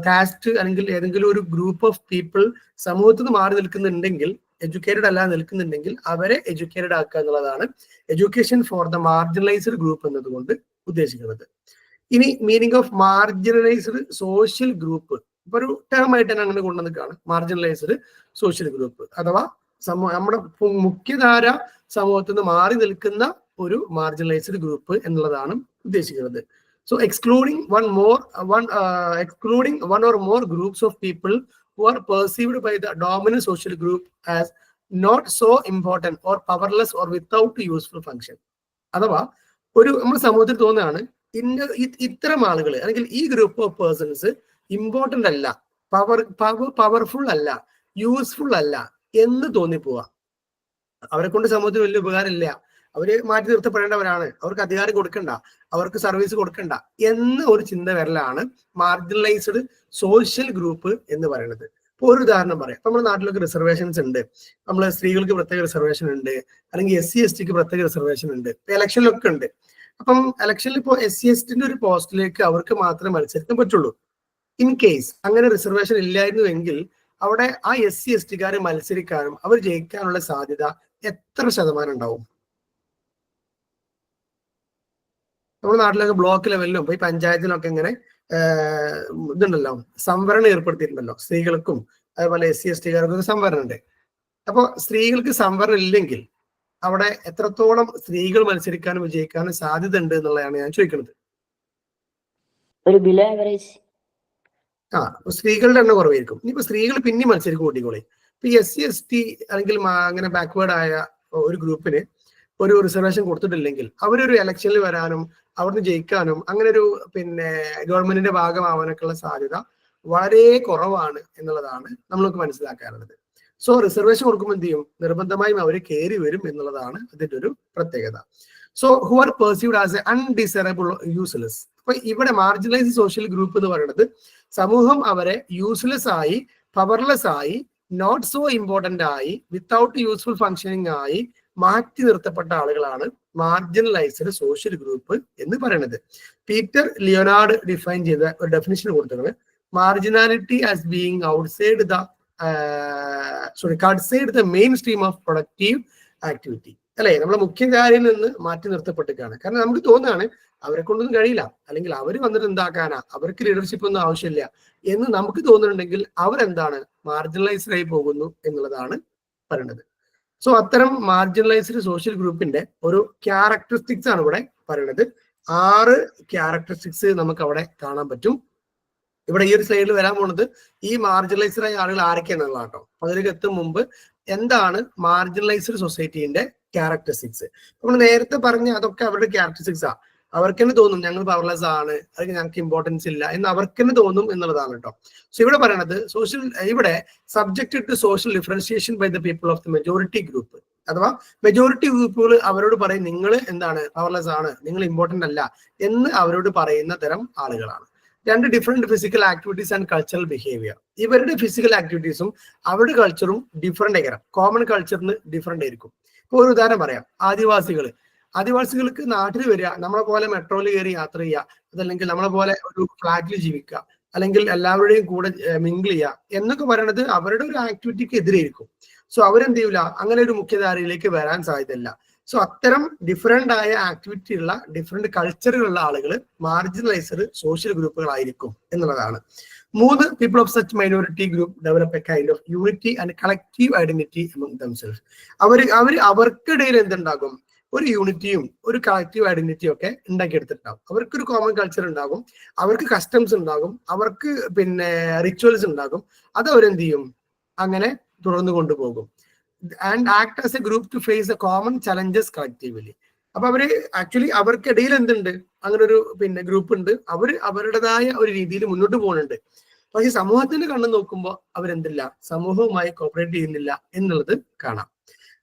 കാസ്റ്റ് അല്ലെങ്കിൽ ഏതെങ്കിലും ഒരു ഗ്രൂപ്പ് ഓഫ് പീപ്പിൾ സമൂഹത്തിൽ നിന്ന് മാറി നിൽക്കുന്നുണ്ടെങ്കിൽ, എഡ്യൂക്കേറ്റഡ് അല്ലാതെ നിൽക്കുന്നുണ്ടെങ്കിൽ അവരെ എഡ്യൂക്കേറ്റഡ് ആക്കുക എന്നുള്ളതാണ് education for the marginalised group എന്നതുകൊണ്ട് ഉദ്ദേശിക്കുന്നത്. ഇനി meaning of marginalised social group, ഇപ്പൊ ഒരു ടേം ആയിട്ട് തന്നെ അങ്ങനെ കൊണ്ടുവന്നിട്ടാണ് മാർജിനലൈസ്ഡ് സോഷ്യൽ ഗ്രൂപ്പ്, അഥവാ നമ്മുടെ മുഖ്യധാര സമൂഹത്തിൽ നിന്ന് മാറി നിൽക്കുന്ന ഒരു മാർജിനലൈസ്ഡ് ഗ്രൂപ്പ് എന്നുള്ളതാണ് ഉദ്ദേശിക്കുന്നത്. So excluding one or more groups of people who are perceived by the dominant social group as not so important or powerless or without useful function. അഥവാ ഒരു നമ്മുടെ സമൂഹത്തിൽ തോന്നുകയാണ് ഇത്തരം ആളുകൾ അല്ലെങ്കിൽ ഈ ഗ്രൂപ്പ് ഓഫ് പേഴ്സൺസ് ഇമ്പോർട്ടന്റ് അല്ല, പവർഫുൾ അല്ല, യൂസ്ഫുൾ അല്ല എന്ന് തോന്നിപ്പോവാ. അവരെ കൊണ്ട് സമൂഹത്തിൽ വലിയ ഉപകാരമില്ല, അവര് മാറ്റി നിർത്തപ്പെടേണ്ടവരാണ്, അവർക്ക് അധികാരം കൊടുക്കണ്ട, അവർക്ക് സർവീസ് കൊടുക്കണ്ട എന്ന ഒരു ചിന്ത വരലാണ് മാർജിനലൈസ്ഡ് സോഷ്യൽ ഗ്രൂപ്പ് എന്ന് പറയുന്നത്. ഇപ്പൊ ഒരു ഉദാഹരണം പറയാം. നമ്മുടെ നാട്ടിലൊക്കെ റിസർവേഷൻസ് ഉണ്ട്, നമ്മൾ സ്ത്രീകൾക്ക് പ്രത്യേക റിസർവേഷൻ ഉണ്ട്, അല്ലെങ്കിൽ SC STക്ക് പ്രത്യേക റിസർവേഷൻ ഉണ്ട്, ഇലക്ഷനിലൊക്കെ ഉണ്ട്. അപ്പം ഇലക്ഷനിൽ ഇപ്പോൾ SC STന്റെ ഒരു പോസ്റ്റിലേക്ക് അവർക്ക് മാത്രമേ മത്സരിക്കാൻ പറ്റുള്ളൂ. ഇൻ കേസ് അങ്ങനെ റിസർവേഷൻ ഇല്ലായിരുന്നുവെങ്കിൽ അവിടെ ആ SC STക്കാരെ മത്സരിക്കാനും അവർ ജയിക്കാനുള്ള സാധ്യത എത്ര ശതമാനം ഉണ്ടാവും? നമ്മുടെ നാട്ടിലൊക്കെ ബ്ലോക്ക് ലെവലിലും ഈ പഞ്ചായത്തിലൊക്കെ ഇങ്ങനെ ഇതുണ്ടല്ലോ, സംവരണം ഏർപ്പെടുത്തിയിട്ടുണ്ടല്ലോ സ്ത്രീകൾക്കും അതേപോലെ SC STക്കാർക്കും സംവരണം ഉണ്ട്. അപ്പൊ സ്ത്രീകൾക്ക് സംവരണം ഇല്ലെങ്കിൽ അവിടെ എത്രത്തോളം സ്ത്രീകൾ മത്സരിക്കാനും വിജയിക്കാനും സാധ്യത ഉണ്ട് എന്നുള്ളതാണ് ഞാൻ ചോദിക്കുന്നത്. സ്ത്രീകളുടെ എണ്ണം കുറവായിരിക്കും. ഇനിയിപ്പോ സ്ത്രീകൾ പിന്നെ മത്സരിക്കും കൂട്ടിക്കോളെ. ഇപ്പൊ SC ST അല്ലെങ്കിൽ അങ്ങനെ ബാക്ക്വേർഡ് ആയ ഒരു ഗ്രൂപ്പിന് ഒരു റിസർവേഷൻ കൊടുത്തിട്ടില്ലെങ്കിൽ അവരൊരു ഇലക്ഷനിൽ വരാനും അവിടുന്ന് ജയിക്കാനും അങ്ങനെ ഒരു ഗവൺമെന്റിന്റെ ഭാഗമാവാനൊക്കെ ഉള്ള സാധ്യത വളരെ കുറവാണ് എന്നുള്ളതാണ് നമ്മൾക്ക് മനസ്സിലാക്കാറുള്ളത്. സോ റിസർവേഷൻ കൊടുക്കുമ്പോൾ എന്ത് ചെയ്യും, നിർബന്ധമായും അവർ കയറി വരും എന്നുള്ളതാണ് അതിന്റെ ഒരു പ്രത്യേകത. So who are perceived as A undesirable useless. അപ്പൊ ഇവിടെ മാർജിനലൈസ്ഡ് സോഷ്യൽ ഗ്രൂപ്പ് എന്ന് പറയുന്നത് സമൂഹം അവരെ യൂസ്ലെസ് ആയി, പവർലെസ് ആയി, നോട്ട് സോ ഇമ്പോർട്ടന്റ് ആയി, വിത്തൗട്ട് യൂസ്ഫുൾ ഫങ്ഷനിങ് ആയി മാറ്റി നിർത്തപ്പെട്ട ആളുകളാണ് മാർജിനലൈസ്ഡ് സോഷ്യൽ ഗ്രൂപ്പ് എന്ന് പറയുന്നത്. പീറ്റർ ലിയോനാർഡ് ഡിഫൈൻ ചെയ്ത ഒരു ഡെഫിനിഷൻ കൊടുത്തത് marginality as being outside the mainstream of productive activity. അല്ലെ, നമ്മളെ മുഖ്യ കാര്യം നിന്ന് മാറ്റി നിർത്തപ്പെട്ടിട്ടാണ്. കാരണം നമുക്ക് തോന്നുകയാണ് അവരെ കൊണ്ടൊന്നും കഴിയില്ല, അല്ലെങ്കിൽ അവർ വന്നിട്ട് എന്താക്കാനാ, അവർക്ക് ലീഡർഷിപ്പ് ഒന്നും ആവശ്യമില്ല എന്ന് നമുക്ക് തോന്നുന്നുണ്ടെങ്കിൽ അവരെന്താണ്, മാർജിനലൈസ്ഡ് ആയി പോകുന്നു എന്നുള്ളതാണ് പറയുന്നത്. സോ അത്തരം മാർജിനലൈസ്ഡ് സോഷ്യൽ ഗ്രൂപ്പിന്റെ ഒരു ക്യാരക്ടറിസ്റ്റിക്സ് ആണ് ഇവിടെ പറയുന്നത്. 6 ക്യാരക്ടറിസ്റ്റിക്സ് നമുക്ക് അവിടെ കാണാൻ പറ്റും. ഇവിടെ ഈ ഒരു സ്ലൈഡിൽ വരാൻ പോകുന്നത് ഈ മാർജിനലൈസ്ഡ് ആയ ആളുകൾ ആരൊക്കെയാണെന്നുള്ള കേട്ടോ. അതിലേക്ക് എത്തും മുമ്പ് എന്താണ് മാർജിനലൈസ്ഡ് സൊസൈറ്റിന്റെ ക്യാരക്ടറിസ്റ്റിക്സ്? നമ്മൾ നേരത്തെ പറഞ്ഞ അതൊക്കെ അവരുടെ ക്യാരക്ടറിസ്റ്റിക്സ് ആ. അവർക്ക് തന്നെ തോന്നും ഞങ്ങൾ പവർലെസ് ആണ്, അല്ലെങ്കിൽ ഞങ്ങൾക്ക് ഇമ്പോർട്ടൻസ് ഇല്ല എന്ന് അവർക്ക് തന്നെ തോന്നും എന്നുള്ളതാണ് കേട്ടോ. സോ ഇവിടെ പറയണത് ഇവിടെ subject to social differentiation by the people of the majority group. അഥവാ മെജോറിറ്റി ഗ്രൂപ്പുകൾ അവരോട് പറയും നിങ്ങൾ എന്താണ്, പവർലെസ് ആണ്, നിങ്ങൾ ഇമ്പോർട്ടന്റ് അല്ല എന്ന് അവരോട് പറയുന്ന തരം ആളുകളാണ്. 2 different physical activities and cultural behaviour. ഇവരുടെ ഫിസിക്കൽ ആക്ടിവിറ്റീസും അവരുടെ കൾച്ചറും ഡിഫറെന്റ് ആയിരിക്കും, കോമൺ കൾച്ചറിന് ഡിഫറെന്റ് ആയിരിക്കും. ഇപ്പൊ ഒരു ഉദാഹരണം പറയാം. ആദിവാസികൾക്ക് നാട്ടിൽ വരിക, നമ്മളെ പോലെ മെട്രോയിൽ കയറി യാത്ര ചെയ്യുക, അതല്ലെങ്കിൽ നമ്മളെ പോലെ ഒരു ഫ്ലാറ്റിൽ ജീവിക്കുക, അല്ലെങ്കിൽ എല്ലാവരുടെയും കൂടെ മിങ്കിൾ ചെയ്യുക എന്നൊക്കെ പറയുന്നത് അവരുടെ ഒരു ആക്ടിവിറ്റിക്ക് എതിരായിരിക്കും. സോ അവരെന്ത് ചെയ്യൂല, അങ്ങനെ ഒരു മുഖ്യധാരയിലേക്ക് വരാൻ സാധ്യതയില്ല. സോ അത്തരം ഡിഫറെന്റ് ആയ ആക്ടിവിറ്റി ഉള്ള, ഡിഫറെന്റ് കൾച്ചറുകളുള്ള ആളുകൾ മാർജിനലൈസ്ഡ് സോഷ്യൽ ഗ്രൂപ്പുകളായിരിക്കും എന്നുള്ളതാണ്. 3 people of such minority group develop A kind of unity and collective identity among themself. അവർക്കിടയിൽ എന്തുണ്ടാകും, ഒരു യൂണിറ്റിയും ഒരു കളക്റ്റീവ് ഐഡന്റിറ്റിയും ഒക്കെ ഉണ്ടാക്കിയെടുത്തിട്ടുണ്ടാവും. അവർക്കൊരു കോമൺ കൾച്ചർ ഉണ്ടാകും, അവർക്ക് കസ്റ്റംസ് ഉണ്ടാകും, അവർക്ക് പിന്നെ റിച്വൽസ് ഉണ്ടാകും. അത് അവരെന്ത് ചെയ്യും, അങ്ങനെ തുടർന്ന് കൊണ്ടുപോകും. And act as a group to face a common challenges collectively. അപ്പൊ അവര് ആക്ച്വലി അവർക്കിടയിൽ എന്തുണ്ട്, അങ്ങനെ ഒരു പിന്നെ ഗ്രൂപ്പ് ഉണ്ട്, അവർ അവരുടേതായ ഒരു രീതിയിൽ മുന്നോട്ട് പോകുന്നുണ്ട്. പക്ഷെ സമൂഹത്തിന്റെ കണ്ണ് നോക്കുമ്പോൾ അവരെന്തില്ല, സമൂഹവുമായി കോപ്പറേറ്റ് ചെയ്യുന്നില്ല എന്നുള്ളത് കാണാം.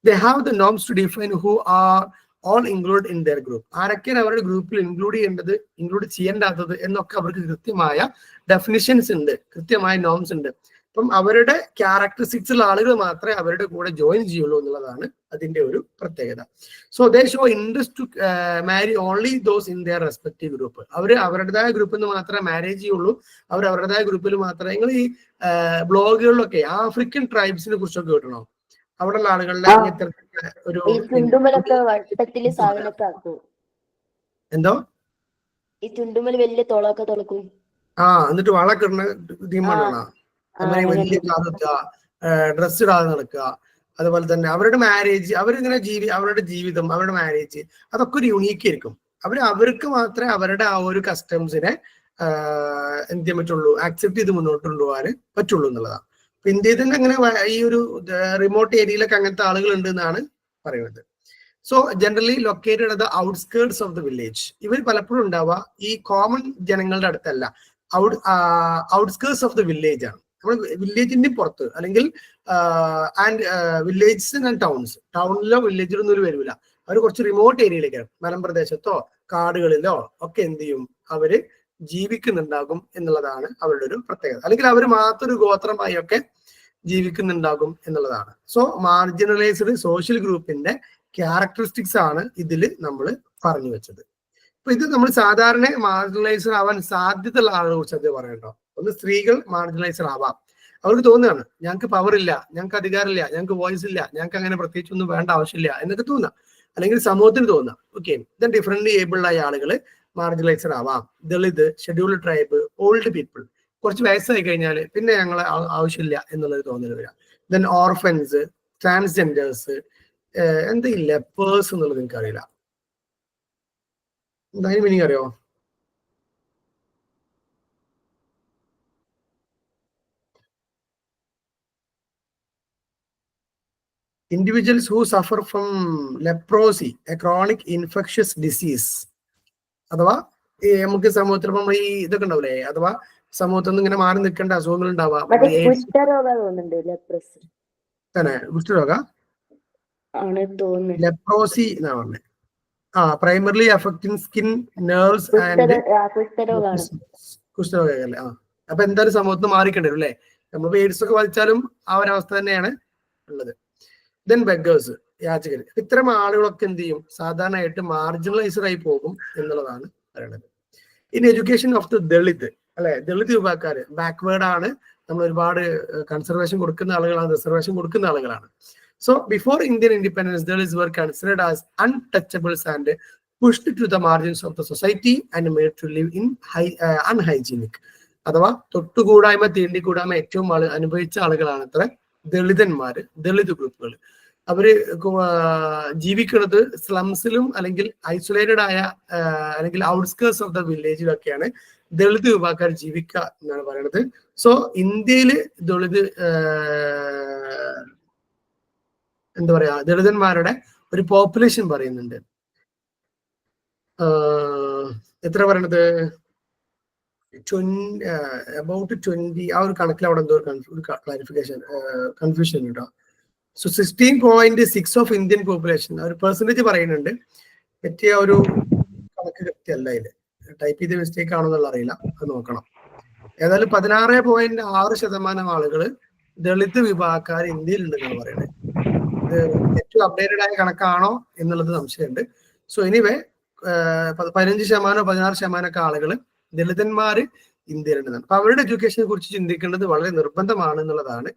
They have the norms to define who are all included in their group. ആരൊക്കെയാണ് അവരുടെ ഗ്രൂപ്പിൽ ഇൻക്ലൂഡ് ചെയ്യേണ്ടത്, ഇൻക്ലൂഡ് ചെയ്യേണ്ടാത്തത് എന്നൊക്കെ അവർക്ക് കൃത്യമായ ഡെഫിനിഷൻസ് ഉണ്ട്, കൃത്യമായ നോംസ് ഉണ്ട്. അപ്പം അവരുടെ ക്യാരക്ടറിസ്റ്റിക്സ് ഉള്ള ആളുകൾ മാത്രമേ അവരുടെ കൂടെ ജോയിൻ ചെയ്യുള്ളൂ എന്നുള്ളതാണ് അതിന്റെ ഒരു പ്രത്യേകത. So they show interest to marry only those in their respective group. അവർ അവരുടേതായ ഗ്രൂപ്പിൽ നിന്ന് മാത്രമേ മാരേജ് ചെയ്യുള്ളൂ, അവർ അവരുടേതായ ഗ്രൂപ്പിൽ മാത്രമേ. നിങ്ങൾ ഈ ബ്ലോഗുകളിലൊക്കെ ആഫ്രിക്കൻ ട്രൈബ്സിനെ കുറിച്ചൊക്കെ കേട്ടണോ? അവിടെയുള്ള ആളുകളുടെ ഒരു എന്തോ ഈ ചുണ്ടുമൽ വലിയ തോളൊക്കെ തുളക്കും, എന്നിട്ട് വളക്കെ ഇടുന്ന ടീമാണ്. വലിയ ഡ്രസ് ഇടാതെ നടക്കുക. അതുപോലെ തന്നെ അവരുടെ മാരേജ്, അവരിങ്ങനെ അവരുടെ ജീവിതം, അവരുടെ മാരേജ്, അതൊക്കെ ഒരു യുണീക്ക് ആയിരിക്കും. അവർക്ക് മാത്രമേ അവരുടെ ആ ഒരു കസ്റ്റംസിനെ എന്ത് ചെയ്യാൻ പറ്റുള്ളൂ, ആക്സെപ്റ്റ് ചെയ്ത് മുന്നോട്ട് കൊണ്ടുപോകാൻ പറ്റുള്ളൂ എന്നുള്ളതാണ്. ഇന്ത്യയിൽ തന്നെ അങ്ങനെ ഈ ഒരു റിമോട്ട് ഏരിയയിലൊക്കെ അങ്ങനത്തെ ആളുകൾ ഉണ്ട് എന്നാണ് പറയുന്നത്. So generally located at the outskirts of the village. ഇവർ പലപ്പോഴും ഉണ്ടാവുക ഈ കോമൺ ജനങ്ങളുടെ അടുത്തല്ല, ഔട്ട്സ്കേർട്സ് ഓഫ് ദ വില്ലേജ് ആണ്. നമ്മൾ വില്ലേജിന്റെ പുറത്ത്, അല്ലെങ്കിൽ ആൻഡ് വില്ലേജസ് ആൻഡ് ടൗൺസ്. ടൗണിലോ വില്ലേജിലോ ഒന്നും വരില്ല, അവർ കുറച്ച് റിമോട്ട് ഏരിയയിലേക്ക്, മലമ്പ്രദേശത്തോ കാടുകളിലോ ഒക്കെ എന്ത് ചെയ്യും, അവര് ജീവിക്കുന്നുണ്ടാകും എന്നുള്ളതാണ് അവരുടെ ഒരു പ്രത്യേകത. അല്ലെങ്കിൽ അവർ മാത്രം ഒരു ഗോത്രമായി ഒക്കെ ജീവിക്കുന്നുണ്ടാകും എന്നുള്ളതാണ്. സോ മാർജിനലൈസ്ഡ് സോഷ്യൽ ഗ്രൂപ്പിന്റെ ക്യാരക്ടറിസ്റ്റിക്സ് ആണ് ഇതിൽ നമ്മൾ പറഞ്ഞു വെച്ചത്. അപ്പൊ ഇത് നമ്മൾ സാധാരണ മാർജിനലൈസ്ഡ് ആവാൻ സാധ്യതയുള്ള ആളുകളെ കുറിച്ച് അത് പറയണ്ടോ. ഒന്ന്, സ്ത്രീകൾ മാർജിനലൈസ്ഡ് ആവാം. അവർക്ക് തോന്നുകയാണ് ഞങ്ങൾക്ക് പവർ ഇല്ല, ഞങ്ങൾക്ക് അധികാരമില്ല, ഞങ്ങൾക്ക് വോയിസ് ഇല്ല, ഞങ്ങൾക്ക് അങ്ങനെ പ്രത്യേകിച്ച് ഒന്നും വേണ്ട ആവശ്യമില്ല എന്നൊക്കെ തോന്നാം, അല്ലെങ്കിൽ സമൂഹത്തിന് തോന്നാം. ഓക്കെ, ദെൻ ഡിഫറെന്റ്ലി ഏബിൾഡ് ആയ ആളുകൾ മാർജിനലൈസ്ഡ് ആവാം. Dalit, scheduled tribe, old people, കുറച്ച് വയസ്സായി കഴിഞ്ഞാൽ പിന്നെ ഞങ്ങളെ ആവശ്യമില്ല എന്നുള്ളത് തോന്നൽ വരാം. ദെൻ ഓർഫൻസ്, ട്രാൻസ്ജെൻഡേഴ്സ്, എന്തില്ല പേഴ്സ് എന്നുള്ളത് നിങ്ങൾക്ക് അറിയില്ല, എന്തായാലും മീനിങ് അറിയോ? Individuals who suffer from leprosy, a chronic infectious disease. അഥവാ നമുക്ക് സമൂഹത്തിൽ ഇപ്പം ഈ ഇതൊക്കെ ഉണ്ടാവില്ലേ, അഥവാ സമൂഹത്തിൽ നിന്ന് ഇങ്ങനെ മാറി നിൽക്കേണ്ട അസുഖങ്ങൾ ഉണ്ടാവാം. തന്നെ കുഷ്ഠരോഗ, ലെപ്രോസി എന്നാണ് പറഞ്ഞത്. Primarily affecting skin, nerves and കുഷ്ഠരോഗല്ലേ. അപ്പൊ എന്തായാലും സമൂഹത്തിൽ മാറിക്കേണ്ടി വരും അല്ലേ. നമ്മളിപ്പോ എയ്ഡ്സ് ഒക്കെ വലിച്ചാലും ആ ഒരവസ്ഥ തന്നെയാണ് ഉള്ളത്. ദെൻ ബെഗേഴ്സ്, യാചകർ. ഇത്തരം ആളുകളൊക്കെ എന്ത് ചെയ്യും, സാധാരണയായിട്ട് മാർജിനലൈസ്ഡ് ആയി പോകും എന്നുള്ളതാണ് പറയുന്നത്. In education of the Dalit, അല്ലെ, ദളിത് വിഭാഗക്കാര് ബാക്ക്വേർഡ് ആണ്. നമ്മൾ ഒരുപാട് കൺസർവേഷൻ കൊടുക്കുന്ന ആളുകളാണ്, റിസർവേഷൻ കൊടുക്കുന്ന ആളുകളാണ്. So before Indian independence Dalit were considered as untouchables and pushed to the margins of the society and made to live in unhygienic. അഥവാ തൊട്ടുകൂടായ്മ, തീണ്ടിക്കൂടായ്മ ഏറ്റവും അനുഭവിച്ച ആളുകളാണ് അത്ര ദളിതന്മാര്, ദളിത് ഗ്രൂപ്പുകൾ. അവര് ജീവിക്കുന്നത് സ്ലംസിലും അല്ലെങ്കിൽ ഐസൊലേറ്റഡ് ആയ അല്ലെങ്കിൽ ഔട്ട്സ്കേർട്സ് ഓഫ് ദ വില്ലേജിലൊക്കെയാണ് ദളിത് വിഭാഗക്കാർ ജീവിക്കുക എന്നാണ് പറയുന്നത്. സോ ഇന്ത്യയില് ദളിത് എന്താ പറയാ, ദളിതന്മാരുടെ ഒരു പോപ്പുലേഷൻ പറയുന്നുണ്ട്. എത്ര പറയണത്, about 20. ആ ഒരു കണക്കിൽ അവിടെ എന്തോ ഒരു ക്ലാരിഫിക്കേഷൻ, കൺഫ്യൂഷൻ കേട്ടോ. സോ 16.6 ഓഫ് ഇന്ത്യൻ പോപ്പുലേഷൻ, ഒരു പെർസെന്റേജ് പറയുന്നുണ്ട്. പറ്റിയ ഒരു കണക്ക് കൃത്യമല്ല, ഇത് ടൈപ്പ് ചെയ്ത മിസ്റ്റേക്ക് ആണെന്നുള്ള അറിയില്ല, അത് നോക്കണം. ഏതായാലും 16.6% ആളുകൾ ദളിത് വിഭാഗക്കാർ ഇന്ത്യയിൽ ഉണ്ടെന്നാണ് പറയുന്നത്. ഇത് ഏറ്റവും അപ്ഡേറ്റഡ് ആയ കണക്കാണോ എന്നുള്ളത് സംശയമുണ്ട്. സോ എനിവേ 15%, 16% ആളുകൾ ദളിതന്മാര് ഇന്ത്യയിലുണ്ടെന്നാണ്. അപ്പൊ അവരുടെ എഡ്യൂക്കേഷനെ കുറിച്ച് ചിന്തിക്കേണ്ടത് വളരെ നിർബന്ധമാണ് എന്നുള്ളതാണ്.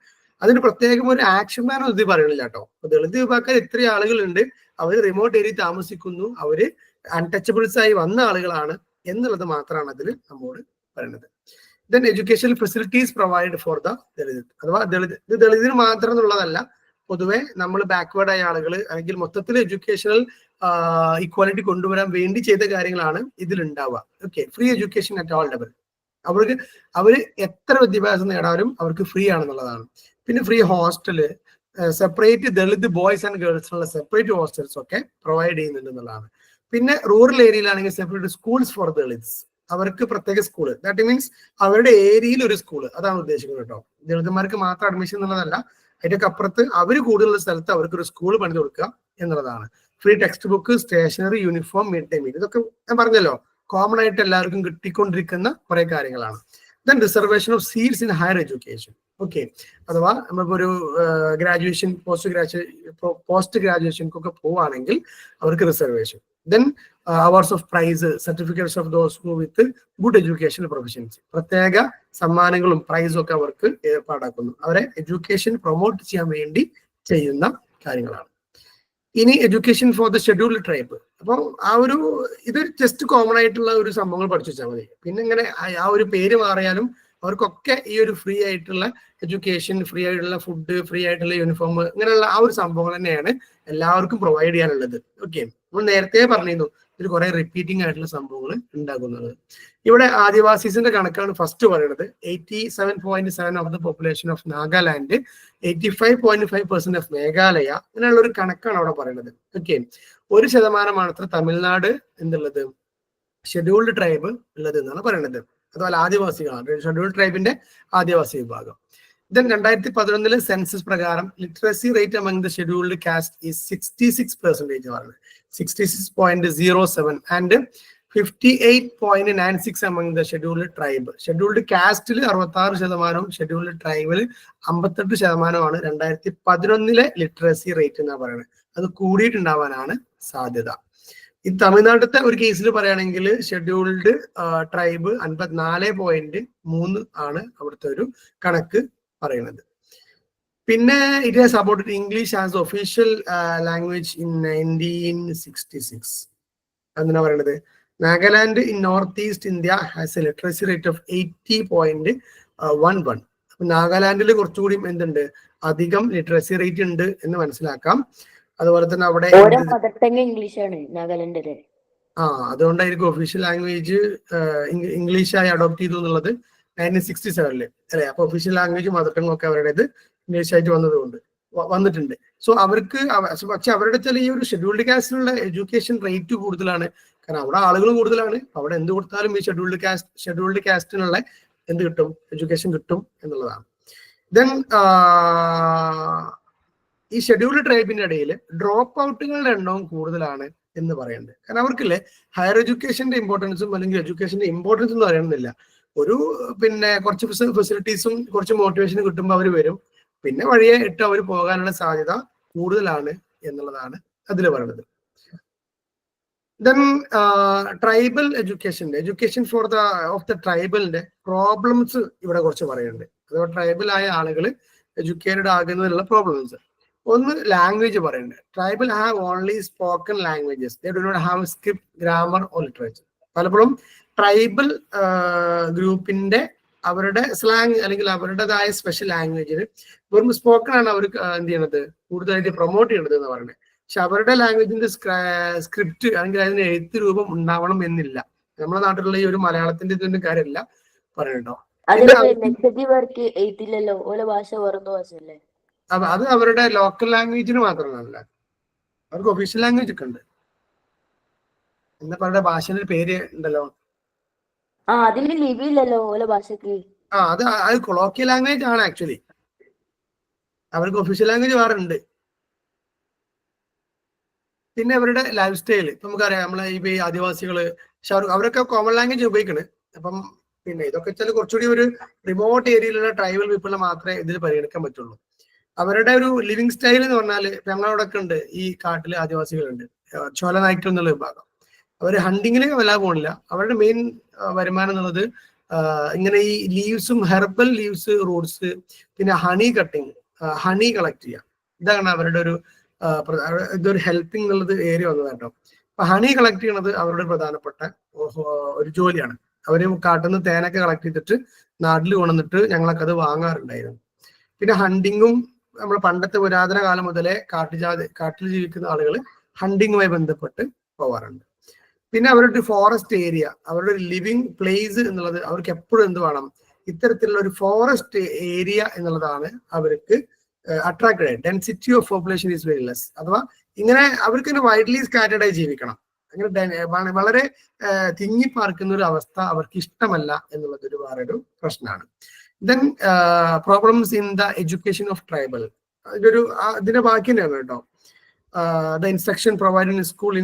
അതിന് പ്രത്യേകം ഒരു ആക്ഷൻ പ്ലാൻ ഇത് പറയണില്ല കേട്ടോ. ദളിത് വിഭാഗക്കാർ ഇത്രയും ആളുകളുണ്ട്, അവര് റിമോട്ട് ഏരിയ താമസിക്കുന്നു, അവര് അൺടച്ചബിൾസ് ആയി വന്ന ആളുകളാണ് എന്നുള്ളത് മാത്രമാണ് അതിൽ നമ്മോട് പറയുന്നത്. Then educational facilities provide for the Dalit, അഥവാ ദളിതിന് മാത്രം എന്നുള്ളതല്ല, പൊതുവെ നമ്മൾ ബാക്ക്വേർഡ് ആയ ആളുകൾ അല്ലെങ്കിൽ മൊത്തത്തിൽ എഡ്യൂക്കേഷണൽ ഇക്വാലിറ്റി കൊണ്ടുവരാൻ വേണ്ടി ചെയ്ത കാര്യങ്ങളാണ് ഇതിലുണ്ടാവുക. Okay, free education at all level. അവര് എത്ര വിദ്യാഭ്യാസം നേടാനും അവർക്ക് ഫ്രീ ആണെന്നുള്ളതാണ്. പിന്നെ free hostel, separate Dalit boys and ഗേൾസിനുള്ള സെപ്പറേറ്റ് ഹോസ്റ്റൽസ് ഒക്കെ പ്രൊവൈഡ് ചെയ്യുന്നുണ്ട് എന്നുള്ളതാണ്. പിന്നെ റൂറൽ ഏരിയയിലാണെങ്കിൽ സെപ്പറേറ്റ് സ്കൂൾസ് ഫോർ ദളിത്സ്, അവർക്ക് പ്രത്യേക സ്കൂള്. ദാറ്റ് മീൻസ് അവരുടെ ഏരിയയിൽ ഒരു സ്കൂള്, അതാണ് ഉദ്ദേശിക്കുന്നത് കേട്ടോ. ദളിതന്മാർക്ക് മാത്രം അഡ്മിഷൻ എന്നുള്ളതല്ല, അതിന്റെ അപ്പുറത്ത് അവർ കൂടുതലുള്ള സ്ഥലത്ത് അവർക്ക് ഒരു സ്കൂൾ പണിത് കൊടുക്കുക എന്നുള്ളതാണ്. Free text book, stationery, uniform, mid day meal, ഇതൊക്കെ ഞാൻ പറഞ്ഞല്ലോ കോമൺ ആയിട്ട് എല്ലാവർക്കും കിട്ടിക്കൊണ്ടിരിക്കുന്ന കുറെ കാര്യങ്ങളാണ്. Then reservation of seats in higher education. Okay, അഥവാ നമ്മളിപ്പോ ഒരു ഗ്രാജുവേഷൻ, പോസ്റ്റ് ഗ്രാജുവേഷൻക്കൊക്കെ പോവുകയാണെങ്കിൽ അവർക്ക് reservation. Then awards of prize, certificates of those who with good educational professions, പ്രത്യേക സമ്മാനങ്ങളും പ്രൈസും ഒക്കെ അവർക്ക് ഏർപ്പാടാക്കുന്നു. അവരെ എഡ്യൂക്കേഷൻ പ്രൊമോട്ട് ചെയ്യാൻ വേണ്ടി ചെയ്യുന്ന കാര്യങ്ങളാണ്. ഇനി education for the scheduled tribe. അപ്പോൾ ഇത് ജസ്റ്റ് കോമൺ ആയിട്ടുള്ള ഒരു സംഭവങ്ങൾ പഠിച്ചു വെച്ചാൽ മതി. പിന്നെ ഇങ്ങനെ ആ ഒരു പേര് മാറിയാലും അവർക്കൊക്കെ ഈ ഒരു ഫ്രീ ആയിട്ടുള്ള എഡ്യൂക്കേഷൻ, ഫ്രീ ആയിട്ടുള്ള ഫുഡ്, ഫ്രീ ആയിട്ടുള്ള യൂണിഫോം, ഇങ്ങനെയുള്ള ആ ഒരു സംഭവങ്ങൾ തന്നെയാണ് എല്ലാവർക്കും പ്രൊവൈഡ് ചെയ്യാനുള്ളത്. ഓക്കെ, നമ്മൾ നേരത്തെ പറഞ്ഞിരുന്നു ഇതിൽ കുറെ റിപ്പീറ്റിംഗ് ആയിട്ടുള്ള സംഭവങ്ങൾ ഉണ്ടാകുന്നത്. ഇവിടെ ആദിവാസീസിന്റെ കണക്കാണ് ഫസ്റ്റ് പറയുന്നത്. 87.7 of the population of Nagaland, 85.5% of Meghalaya, അങ്ങനെയുള്ള ഒരു കണക്കാണ് അവിടെ പറയുന്നത്. ഓക്കെ, 1% അത്ര തമിഴ്നാട് എന്തുള്ളത് ഷെഡ്യൂൾഡ് ട്രൈബ് ഉള്ളത് എന്നാണ് പറയുന്നത്. അതുപോലെ ആദിവാസികളാണ്, ഷെഡ്യൂൾഡ് ട്രൈബിന്റെ ആദിവാസി വിഭാഗം. ദെൻ 2011 സെൻസസ് പ്രകാരം literacy rate among the scheduled caste is 66% ആണ്, 66.07, and 58.96 among the scheduled tribe. Scheduled കാസ്റ്റിൽ 66%, ഷെഡ്യൂൾഡ് ട്രൈബിൽ 58% 2011 ലിറ്ററസി റേറ്റ് എന്നാണ് പറയുന്നത്. അത് കൂടിയിട്ടുണ്ടാവാനാണ് സാധ്യത. ഈ തമിഴ്നാട്ടിലത്തെ ഒരു കേസിൽ പറയുകയാണെങ്കിൽ ഷെഡ്യൂൾഡ് ട്രൈബ് 54.3 ആണ് അവിടുത്തെ ഒരു കണക്ക് പറയുന്നത്. പിന്നെ it has supported English as official language in 1966 എന്നാ പറയുന്നത്. Nagaland in north east India has A literacy rate of 80.11. നാഗാലാൻഡിൽ കുറച്ചുകൂടി എന്തുണ്ട്, അധികം ലിറ്ററസി റേറ്റ് ഉണ്ട് എന്ന് മനസ്സിലാക്കാം. അതുപോലെ തന്നെ അവിടെ ഇംഗ്ലീഷാണ് നാഗാലാൻഡിലെ. അതുകൊണ്ടായിരിക്കും ഒഫീഷ്യൽ ലാംഗ്വേജ് ഇംഗ്ലീഷായി അഡോപ്റ്റ് ചെയ്തു എന്നുള്ളത് 1967 അല്ലെ. അപ്പൊ ഒഫീഷ്യൽ ലാംഗ്വേജ് മദർ ടങ് ഒക്കെ അവരുടേത് ഇംഗ്ലീഷ് ആയിട്ട് വന്നിട്ടുണ്ട്. സോ അവർക്ക് പക്ഷെ അവരുടെ ചില ഈ ഒരു ഷെഡ്യൂൾഡ് കാസ്റ്റിലുള്ള എഡ്യൂക്കേഷൻ റേറ്റ് കൂടുതലാണ്. കാരണം അവിടെ ആളുകൾ കൂടുതലാണ്. അവിടെ എന്ത് കൊടുത്താലും ഈ ഷെഡ്യൂൾഡ് കാസ്റ്റിനുള്ള എന്ത് കിട്ടും, എഡ്യൂക്കേഷൻ കിട്ടും എന്നുള്ളതാണ്. ദെൻ ഈ ഷെഡ്യൂൾഡ് ട്രൈബിന്റെ ഇടയിൽ ഡ്രോപ്പ് ഔട്ടുകളുടെ എണ്ണവും കൂടുതലാണ് എന്ന് പറയുന്നുണ്ട്. കാരണം അവർക്കില്ലേ ഹയർ എഡ്യൂക്കേഷന്റെ ഇമ്പോർട്ടൻസും അല്ലെങ്കിൽ എഡ്യൂക്കേഷന്റെ ഇമ്പോർട്ടൻസ് എന്ന് പറയുന്നില്ല. കുറച്ച് ഫെസിലിറ്റീസും കുറച്ച് മോട്ടിവേഷനും കിട്ടുമ്പോൾ അവർ വരും. പിന്നെ വഴിയെ ഇട്ട് അവർ പോകാനുള്ള സാധ്യത കൂടുതലാണ് എന്നുള്ളതാണ് അതിൽ പറയുന്നത്. Then tribal education for of the ട്രൈബലിന്റെ പ്രോബ്ലംസ് ഇവിടെ കുറച്ച് പറയുന്നുണ്ട്. അതുപോലെ ട്രൈബൽ ആയ ആളുകൾ എഡ്യൂക്കേറ്റഡ് ആകുന്നതിലുള്ള പ്രോബ്ലംസ്. ഒന്ന് ലാംഗ്വേജ് പറയുന്നുണ്ട്. Tribal have only spoken languages, they do not have script, grammar or literature. പലപ്പോഴും ട്രൈബൽ ഗ്രൂപ്പിന്റെ അവരുടെ സ്ലാങ് അല്ലെങ്കിൽ അവരുടേതായ സ്പെഷ്യൽ ലാംഗ്വേജിൽ വെറും സ്പോക്കൺ ആണ് അവർ എന്ത് ചെയ്യണത്, കൂടുതലായിട്ട് പ്രൊമോട്ട് ചെയ്യണത് എന്ന് പറയുന്നത്. പക്ഷെ അവരുടെ ലാംഗ്വേജിന്റെ സ്ക്രിപ്റ്റ് അല്ലെങ്കിൽ അതിന് എഴുത്ത് രൂപം ഉണ്ടാവണം എന്നില്ല. നമ്മുടെ നാട്ടിലുള്ള ഈ ഒരു മലയാളത്തിന്റെ ഇതിന്റെ കാര്യമല്ല പറയണ്ടോ. അത് അവരുടെ ലോക്കൽ ലാംഗ്വേജിന് മാത്രമല്ല, അവർക്ക് ഒഫീഷ്യൽ ലാംഗ്വേജ് ഒക്കെ ഉണ്ട്. എന്താ പറയുക, ഭാഷയുടെ പേര് ഉണ്ടല്ലോ, അത് കൊളോക്കിയൽ ലാംഗ്വേജ് ആണ് ആക്ച്വലി. അവർക്ക് ഒഫീഷ്യൽ ലാംഗ്വേജ് വേറെ ഉണ്ട്. പിന്നെ അവരുടെ ലൈഫ് സ്റ്റൈല് നമുക്കറിയാം. നമ്മളെ ഈ ആദിവാസികള് അവരൊക്കെ കോമൺ ലാംഗ്വേജ് ഉപയോഗിക്കണ്. അപ്പം പിന്നെ ഇതൊക്കെ വെച്ചാൽ കുറച്ചുകൂടി ഒരു റിമോട്ട് ഏരിയയിലുള്ള ട്രൈബൽ പീപ്പിളിനെ മാത്രമേ ഇതിൽ പരിഗണിക്കാൻ പറ്റുള്ളൂ. അവരുടെ ഒരു ലിവിങ് സ്റ്റൈൽ എന്ന് പറഞ്ഞാല് ഞങ്ങളവിടൊക്കെ ഉണ്ട്, ഈ കാട്ടില് ആദിവാസികളുണ്ട്, ചോല നായ്ക്കൾ എന്നുള്ള വിഭാഗം. അവര് ഹണ്ടിങ്ങിന് വല്ലാതെ പോണില്ല. അവരുടെ മെയിൻ വരുമാനം എന്നുള്ളത് ഇങ്ങനെ ഈ ലീവ്സും ഹെർബൽ ലീവ്സ്, റൂട്ട്സ്, പിന്നെ ഹണി കട്ടിങ്, ഹണി കളക്ട് ചെയ്യുക. ഇതാണ് അവരുടെ ഇതൊരു ഹെൽപ്പിംഗ് എന്നുള്ളത് ഏരിയ വന്നത് കേട്ടോ. അപ്പൊ ഹണി കളക്ട് ചെയ്യണത് അവരുടെ പ്രധാനപ്പെട്ട ഒരു ജോലിയാണ്. അവര് കാട്ടിൽ നിന്ന് തേനൊക്കെ കളക്ട് ചെയ്തിട്ട് നാട്ടിൽ കൊണ്ടുവന്നിട്ട് ഞങ്ങളൊക്കെ അത് വാങ്ങാറുണ്ടായിരുന്നു. പിന്നെ ഹണ്ടിങ്ങും നമ്മൾ പണ്ടത്തെ പുരാതന കാലം മുതലേ കാട്ടിൽ ജീവിക്കുന്ന ആളുകൾ ഹണ്ടിങ്ങുമായി ബന്ധപ്പെട്ട് പോവാറുണ്ട്. പിന്നെ അവരുടെ ഫോറസ്റ്റ് ഏരിയ, അവരുടെ ഒരു ലിവിങ് പ്ലേസ് എന്നുള്ളത് അവർക്ക് എപ്പോഴും എന്ത് വേണം, ഇത്തരത്തിലുള്ള ഒരു ഫോറസ്റ്റ് ഏരിയ എന്നുള്ളതാണ് അവർക്ക് attracted. Density of population is very less. അഥവാ ഇങ്ങനെ അവർക്ക് ഇങ്ങനെ വൈഡ്ലി സ്കാറ്റേർഡ് ആയി ജീവിക്കണം, അങ്ങനെ വളരെ തിങ്ങിപ്പാർക്കുന്ന ഒരു അവസ്ഥ അവർക്ക് ഇഷ്ടമല്ല എന്നുള്ളത് ഒരു വേറൊരു പ്രശ്നമാണ്. Then problems in the education of tribal, ഇതിന്റെ ബാക്കി തന്നെയാണ് കേട്ടോ. The instruction provided in school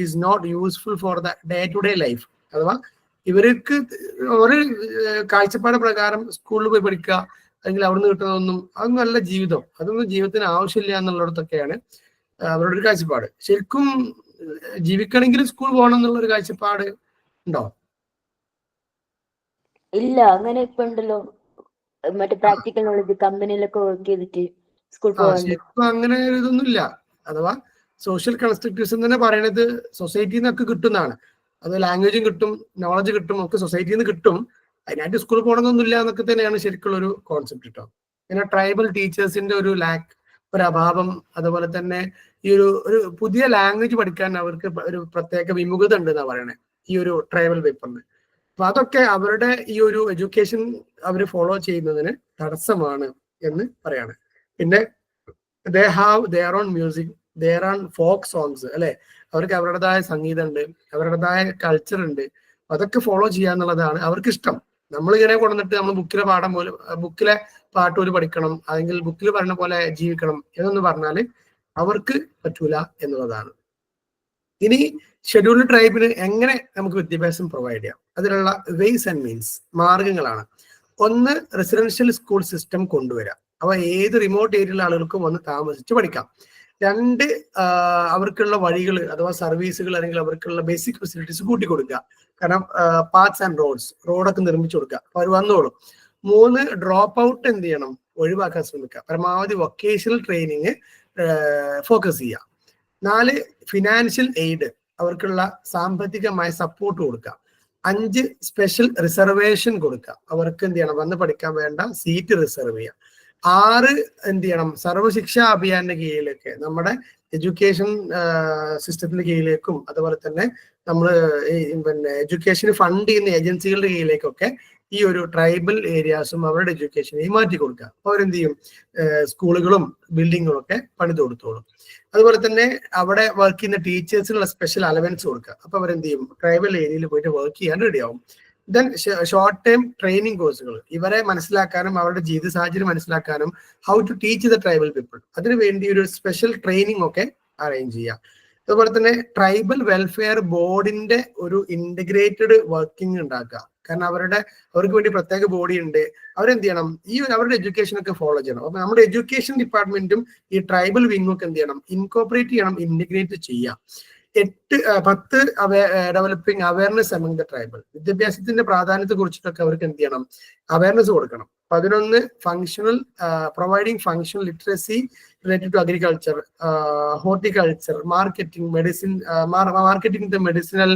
is not useful for the day-to-day life. അഥവാ ഇവർക്ക് ഒരു കാഴ്ചപ്പാട് പ്രകാരം സ്കൂളിൽ പോയി പഠിക്കുക അല്ലെങ്കിൽ അവിടുന്ന് കിട്ടുന്നതൊന്നും അതൊന്നും അല്ല ജീവിതം, അതൊന്നും ജീവിതത്തിന് ആവശ്യമില്ല എന്നുള്ളിടത്തൊക്കെയാണ് അവരുടെ ഒരു കാഴ്ചപ്പാട്. ശരിക്കും ജീവിക്കണമെങ്കിൽ സ്കൂൾ പോകണം എന്നുള്ള ഒരു കാഴ്ചപ്പാട് ഉണ്ടോ? ഇല്ല, അങ്ങനെ ഇപ്പൊ ഉണ്ടല്ലോ, മറ്റേ പ്രാക്ടിക്കൽ നോളജ് കമ്പനിയിലൊക്കെ വർക്ക് ചെയ്തിട്ട് സ്കൂൾ പോകാൻ. ശരിക്കും അങ്ങനെ ഇതൊന്നുമില്ല. അഥവാ സോഷ്യൽ കൺസ്ട്രക്റ്റിവിസം തന്നെ പറയണത് സൊസൈറ്റിയിൽ നിന്നൊക്കെ കിട്ടുന്നതാണ്. അത് ലാംഗ്വേജും കിട്ടും, നോളജ് കിട്ടും, ഒക്കെ സൊസൈറ്റിയിൽ നിന്ന് കിട്ടും. അതിനായിട്ട് സ്കൂളിൽ പോകണമെന്നൊന്നുമില്ല എന്നൊക്കെ തന്നെയാണ് ശരിക്കുള്ള ഒരു കോൺസെപ്റ്റ് കേട്ടോ. പിന്നെ ട്രൈബൽ ടീച്ചേഴ്സിന്റെ ഒരു ലാക്ക്, ഒരു അഭാവം, അതുപോലെ തന്നെ ഈ ഒരു പുതിയ ലാംഗ്വേജ് പഠിക്കാൻ അവർക്ക് ഒരു പ്രത്യേക വിമുഖത ഉണ്ട് എന്നാ പറയണേ ഈ ഒരു ട്രൈബൽ പേപ്പറിന്. അപ്പൊ അതൊക്കെ അവരുടെ ഈ ഒരു എഡ്യൂക്കേഷൻ അവർ ഫോളോ ചെയ്യുന്നതിന് തടസ്സമാണ് എന്ന് പറയാണ്. പിന്നെ they have their own music, their own folk songs അല്ലെ, അവർക്ക് അവരുടേതായ സംഗീതം ഉണ്ട്, അവരുടേതായ കൾച്ചർ ഉണ്ട്. അതൊക്കെ ഫോളോ ചെയ്യാന്നുള്ളതാണ് അവർക്ക് ഇഷ്ടം. നമ്മളിങ്ങനെ കൊണ്ടുവന്നിട്ട് നമ്മൾ ബുക്കിലെ പാട്ട് പോലും പഠിക്കണം, അല്ലെങ്കിൽ ബുക്കിൽ പറഞ്ഞ പോലെ ജീവിക്കണം എന്നൊന്ന് പറഞ്ഞാൽ അവർക്ക് പറ്റൂല എന്നുള്ളതാണ്. ഇനി ഷെഡ്യൂൾഡ് ട്രൈബിന് എങ്ങനെ നമുക്ക് വിദ്യാഭ്യാസം പ്രൊവൈഡ് ചെയ്യാം, അതിനുള്ള വേസ് ആൻഡ് മീൻസ്, മാർഗങ്ങളാണ്. ഒന്ന്, റെസിഡൻഷ്യൽ സ്കൂൾ സിസ്റ്റം കൊണ്ടുവരാം. അവ ഏത് റിമോട്ട് ഏരിയയിലുള്ള ആളുകൾക്കും വന്ന് താമസിച്ച് പഠിക്കാം. രണ്ട്, അവർക്കുള്ള വഴികൾ അഥവാ സർവീസുകൾ അല്ലെങ്കിൽ അവർക്കുള്ള ബേസിക് ഫെസിലിറ്റീസ് കൂട്ടിക്കൊടുക്കുക. കാരണം പാത്സ് ആൻഡ് റോഡൊക്കെ നിർമ്മിച്ചു കൊടുക്കുക, അപ്പൊ അവർ വന്നോളും. മൂന്ന്, ഡ്രോപ്പ് ഔട്ട് എന്ത് ചെയ്യണം, ഒഴിവാക്കാൻ ശ്രമിക്കുക. പരമാവധി വൊക്കേഷണൽ ട്രെയിനിങ് ഫോക്കസ് ചെയ്യുക. 4, ഫിനാൻഷ്യൽ എയ്ഡ്, അവർക്കുള്ള സാമ്പത്തികമായ സപ്പോർട്ട് കൊടുക്കുക. 5, സ്പെഷ്യൽ റിസർവേഷൻ കൊടുക്കുക, അവർക്ക് എന്ത് ചെയ്യണം, വന്ന് പഠിക്കാൻ വേണ്ട സീറ്റ് റിസർവ് ചെയ്യുക. 6, എന്ത് ചെയ്യണം, സർവശിക്ഷാ അഭിയാന്റെ കീഴിലേക്ക്, നമ്മുടെ എഡ്യൂക്കേഷൻ സിസ്റ്റത്തിന്റെ കീഴിലേക്കും അതുപോലെ തന്നെ നമ്മൾ പിന്നെ എഡ്യൂക്കേഷൻ ഫണ്ട് ചെയ്യുന്ന ഏജൻസികളുടെ കീഴിലേക്കൊക്കെ ഈ ഒരു ട്രൈബൽ ഏരിയാസും അവരുടെ എഡ്യൂക്കേഷനെയും മാറ്റി കൊടുക്കുക. അപ്പോൾ അവരെന്ത് ചെയ്യും, സ്കൂളുകളും ബിൽഡിങ്ങുകളും ഒക്കെ പണിത് കൊടുത്തോളും. അതുപോലെ തന്നെ അവിടെ വർക്ക് ചെയ്യുന്ന ടീച്ചേഴ്സിനുള്ള സ്പെഷ്യൽ അലവൻസ് കൊടുക്കുക. അപ്പൊ അവരെന്ത് ചെയ്യും, ട്രൈബൽ ഏരിയയിൽ പോയിട്ട് വർക്ക് ചെയ്യാൻ റെഡിയാവും. ദെൻ ഷോർട്ട് ടൈം ട്രെയിനിങ് കോഴ്സുകൾ, ഇവരെ മനസ്സിലാക്കാനും അവരുടെ ജീവിത സാഹചര്യം മനസ്സിലാക്കാനും how to teach the tribal people, അതിനു വേണ്ടി ഒരു സ്പെഷ്യൽ ട്രെയിനിങ് ഒക്കെ അറേഞ്ച് ചെയ്യുക. അതുപോലെ തന്നെ ട്രൈബൽ വെൽഫെയർ ബോർഡിന്റെ ഒരു ഇന്റഗ്രേറ്റഡ് വർക്കിംഗ് ഉണ്ടാക്കുക. കാരണം അവർക്ക് വേണ്ടി പ്രത്യേക ബോഡി ഉണ്ട്. അവരെന്ത് ചെയ്യണം, അവരുടെ എഡ്യൂക്കേഷൻ ഒക്കെ ഫോളോ ചെയ്യണം. അപ്പൊ നമ്മുടെ എഡ്യൂക്കേഷൻ ഡിപ്പാർട്ട്മെന്റും ഈ ട്രൈബൽ വിങ്ങും ഒക്കെ എന്ത് ചെയ്യണം, ഇൻകോപ്പറേറ്റ് ചെയ്യണം, ഇന്റഗ്രേറ്റ് ചെയ്യാം. 10 developing awareness among the tribal, വിദ്യാഭ്യാസത്തിന്റെ പ്രാധാന്യത്തെ കുറിച്ചിട്ടൊക്കെ അവർക്ക് എന്ത് ചെയ്യണം, അവയർനെസ് കൊടുക്കണം. 11, functional providing functional literacy related to agriculture, horticulture, marketing the medicinal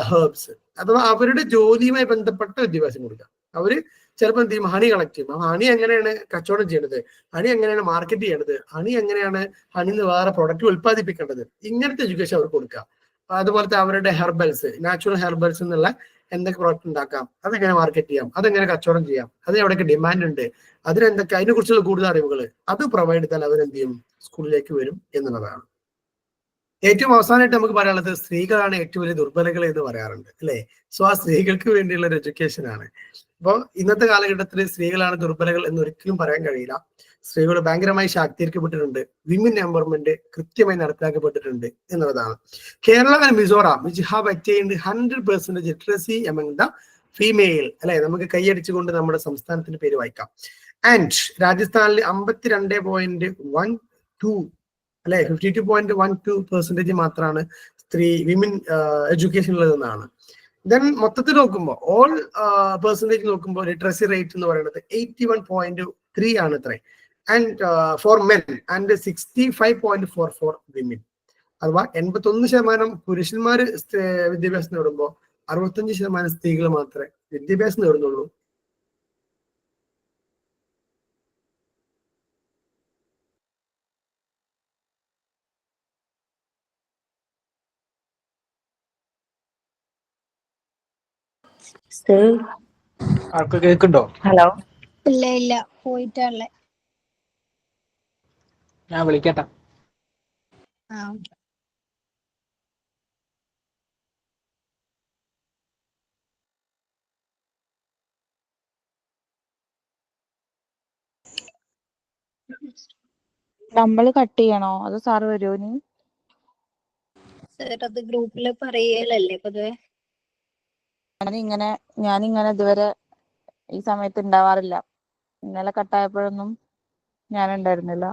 herbs, അഥവാ അവരുടെ ജോലിയുമായി ബന്ധപ്പെട്ട വിദ്യാഭ്യാസം കൊടുക്കുക. അവര് ചിലപ്പോൾ എന്ത് ചെയ്യും, ഹണി കളക്ട് ചെയ്യും. ഹണി എങ്ങനെയാണ് കച്ചവടം ചെയ്യേണ്ടത്, ഹണി എങ്ങനെയാണ് മാർക്കറ്റ് ചെയ്യേണ്ടത്, ഹണി എങ്ങനെയാണ് ഹണിന്ന് വേറെ പ്രൊഡക്റ്റ് ഉൽപ്പാദിപ്പിക്കേണ്ടത്, ഇങ്ങനത്തെ എഡ്യൂക്കേഷൻ അവർക്ക് കൊടുക്കുക. അതുപോലത്തെ അവരുടെ ഹെർബൽസ്, നാച്ചുറൽ ഹെർബൽസ് എന്നുള്ള എന്തൊക്കെ പ്രോഡക്റ്റ് ഉണ്ടാക്കാം, അതെങ്ങനെ മാർക്കറ്റ് ചെയ്യാം, അതെങ്ങനെ കച്ചവടം ചെയ്യാം, അതിന് എവിടെയൊക്കെ ഡിമാൻഡ് ഉണ്ട്, അതിനെന്തൊക്കെ, അതിനെ കുറിച്ചുള്ള കൂടുതൽ അറിവുകൾ അത് പ്രൊവൈഡ് ചെയ്താൽ അവരെന്ത് ചെയ്യും, സ്കൂളിലേക്ക് വരും എന്നുള്ളതാണ്. ഏറ്റവും അവസാനമായിട്ട് നമുക്ക് പറയാനുള്ളത്, സ്ത്രീകളാണ് ഏറ്റവും വലിയ ദുർബലകൾ എന്ന് പറയാറുണ്ട് അല്ലെ. സോ ആ സ്ത്രീകൾക്ക് വേണ്ടിയുള്ള ഒരു എഡ്യൂക്കേഷൻ ആണ്. അപ്പോൾ ഇന്നത്തെ കാലഘട്ടത്തിൽ സ്ത്രീകളാണ് ദുർബലകൾ എന്ന് ഒരിക്കലും പറയാൻ കഴിയില്ല. സ്ത്രീകൾ ഭയങ്കരമായി ശാക്തീകരിക്കപ്പെട്ടിട്ടുണ്ട്, വിമൻ എംപവർമെന്റ് കൃത്യമായി നടപ്പിലാക്കപ്പെട്ടിട്ടുണ്ട് എന്നുള്ളതാണ്. Kerala and Mizoram which have attained 100% literacy among the female അല്ലെ, നമുക്ക് കൈയടിച്ചുകൊണ്ട് നമ്മുടെ സംസ്ഥാനത്തിന്റെ പേര് വായിക്കാം. ആൻഡ് രാജസ്ഥാനിൽ 52.12 അല്ലെ, 52.12% മാത്രമാണ് വിമൻ എഡ്യൂക്കേഷൻ ഉള്ളതെന്നാണ്. ദെൻ മൊത്തത്തിൽ നോക്കുമ്പോൾ ഓൾ പെർസെൻറ്റേജ് നോക്കുമ്പോൾ ലിറ്ററസി റേറ്റ് എന്ന് പറയുന്നത് 81.3 ആണ് ഇത്രേ. And four men and 65.44 women. അഥവാ 81% പുരുഷന്മാർ വിദ്യാഭ്യാസം നേടുമ്പോൾ 65% സ്ത്രീകൾ മാത്രമേ വിദ്യാഭ്യാസം നേടുന്നുള്ളൂ. സർ ആർക്ക് കേൾക്കുണ്ടോ? ഹലോ. ഇല്ല പോയിട്ടല്ലേ. ഞാൻ വിളിക്കട്ടെ. ഓക്കെ. നമ്മൾ കട്ട് ചെയ്യണോ അതോ സാറ് വരുമോ ഇനി? സർ അത് ഗ്രൂപ്പില് പറയലല്ലേ പൊതുവെ. ഞാനിങ്ങനെ ഇതുവരെ ഈ സമയത്ത് ഉണ്ടാവാറില്ല. ഇന്നലെ കട്ടായപ്പോഴൊന്നും ഞാൻ ഉണ്ടായിരുന്നില്ല.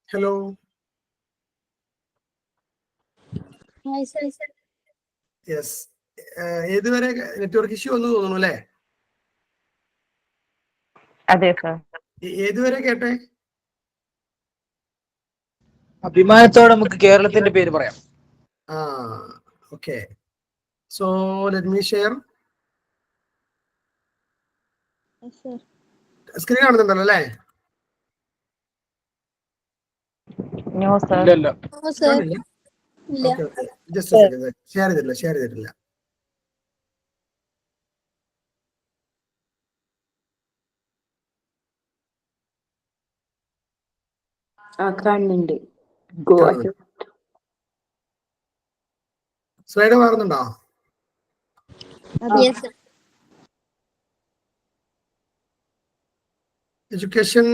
ഹലോ. യെസ്, ഏതുവരെ നെറ്റ്വർക്ക് ഇഷ്യൂ വന്നു തോന്നുന്നു അല്ലേ? അതെ സർ. ഏതുവരെ കേട്ടെ? അഭിമാനത്തോടെ നമുക്ക് കേരളത്തിന്റെ പേര് പറയാം. Okay. So let me share screen കാണുന്നുണ്ടല്ലോ അല്ലേ? No sir. ഇല്ലല്ലോ. ഓക്കെ ജസ്റ്റ് സെക്കൻഡ്, ഷെയർ ചെയ്തിട്ടില്ല. കാണുന്നുണ്ട്. സ്ലൈഡ് മാറുന്നുണ്ടോ? എഡ്യൂക്കേഷൻ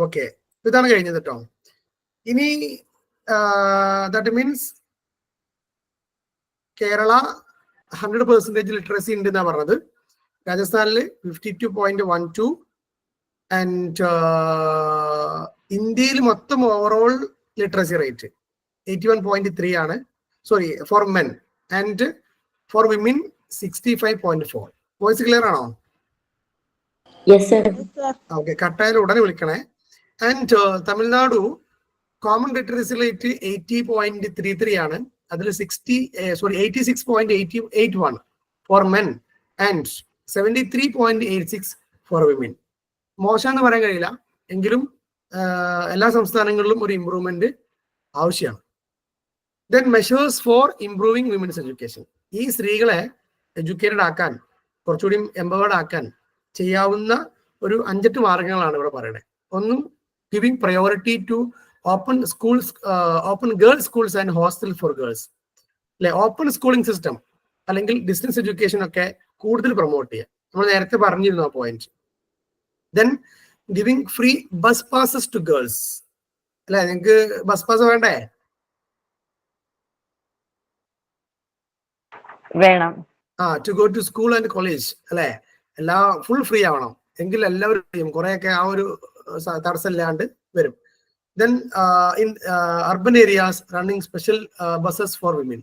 ഓക്കെ, ഇതാണ് കഴിഞ്ഞത് കേട്ടോ. ഇനി ദാറ്റ് മീൻസ് കേരള 100% ലിറ്ററസി ഉണ്ട് എന്നാ പറഞ്ഞത്. രാജസ്ഥാനിൽ 52.12 ആൻഡ് ഇന്ത്യയിൽ മൊത്തം ഓവറോൾ ലിറ്ററസി റേറ്റ് 81.3 ആണ്. Sorry, for men and for women 65.4. Voice clear ആണോ? Yes sir. ഓക്കെ, കട്ടായാലും ഉടനെ വിളിക്കണേ. And Tamil Nadu common literacy rate 80.33 ആണ്. അതിൽ 86.81 for men and 73.86 for women. മോശമെന്ന് പറയാൻ കഴിയില്ല, എങ്കിലും എല്ലാ സംസ്ഥാനങ്ങളിലും ഒരു ഇംപ്രൂവ്മെന്റ് ആവശ്യമാണ്. Then measures for improving women's education. ഈ സ്ത്രീകളെ എഡ്യൂക്കേറ്റഡ് ആക്കാൻ, കുറച്ചുകൂടി എംപവേർഡ് ആക്കാൻ ചെയ്യാവുന്ന ഒരു 5-8 മാർഗങ്ങളാണ് ഇവിടെ പറയുന്നത്. ഒന്നും giving priority to open schools, open girls schools and hostel for girls. അല്ലെ, ഓപ്പൺ സ്കൂളിംഗ് സിസ്റ്റം അല്ലെങ്കിൽ ഡിസ്റ്റൻസ് എഡ്യൂക്കേഷൻ ഒക്കെ കൂടുതൽ പ്രൊമോട്ട് ചെയ്യുക. നമ്മൾ നേരത്തെ പറഞ്ഞിരുന്നു ആ point. Then giving free bus passes to girls. അല്ലെ, നിങ്ങൾക്ക് ബസ് പാസ് വേണ്ടേ? വേണം. To go to school and college അല്ലെ, എല്ലാം ഫുൾ ഫ്രീ ആവണം. എങ്കിൽ എല്ലാവരും ചെയ്യും, കുറെയൊക്കെ ആ ഒരു തടസ്സമില്ലാണ്ട് വരും. Then in urban areas running special buses for women.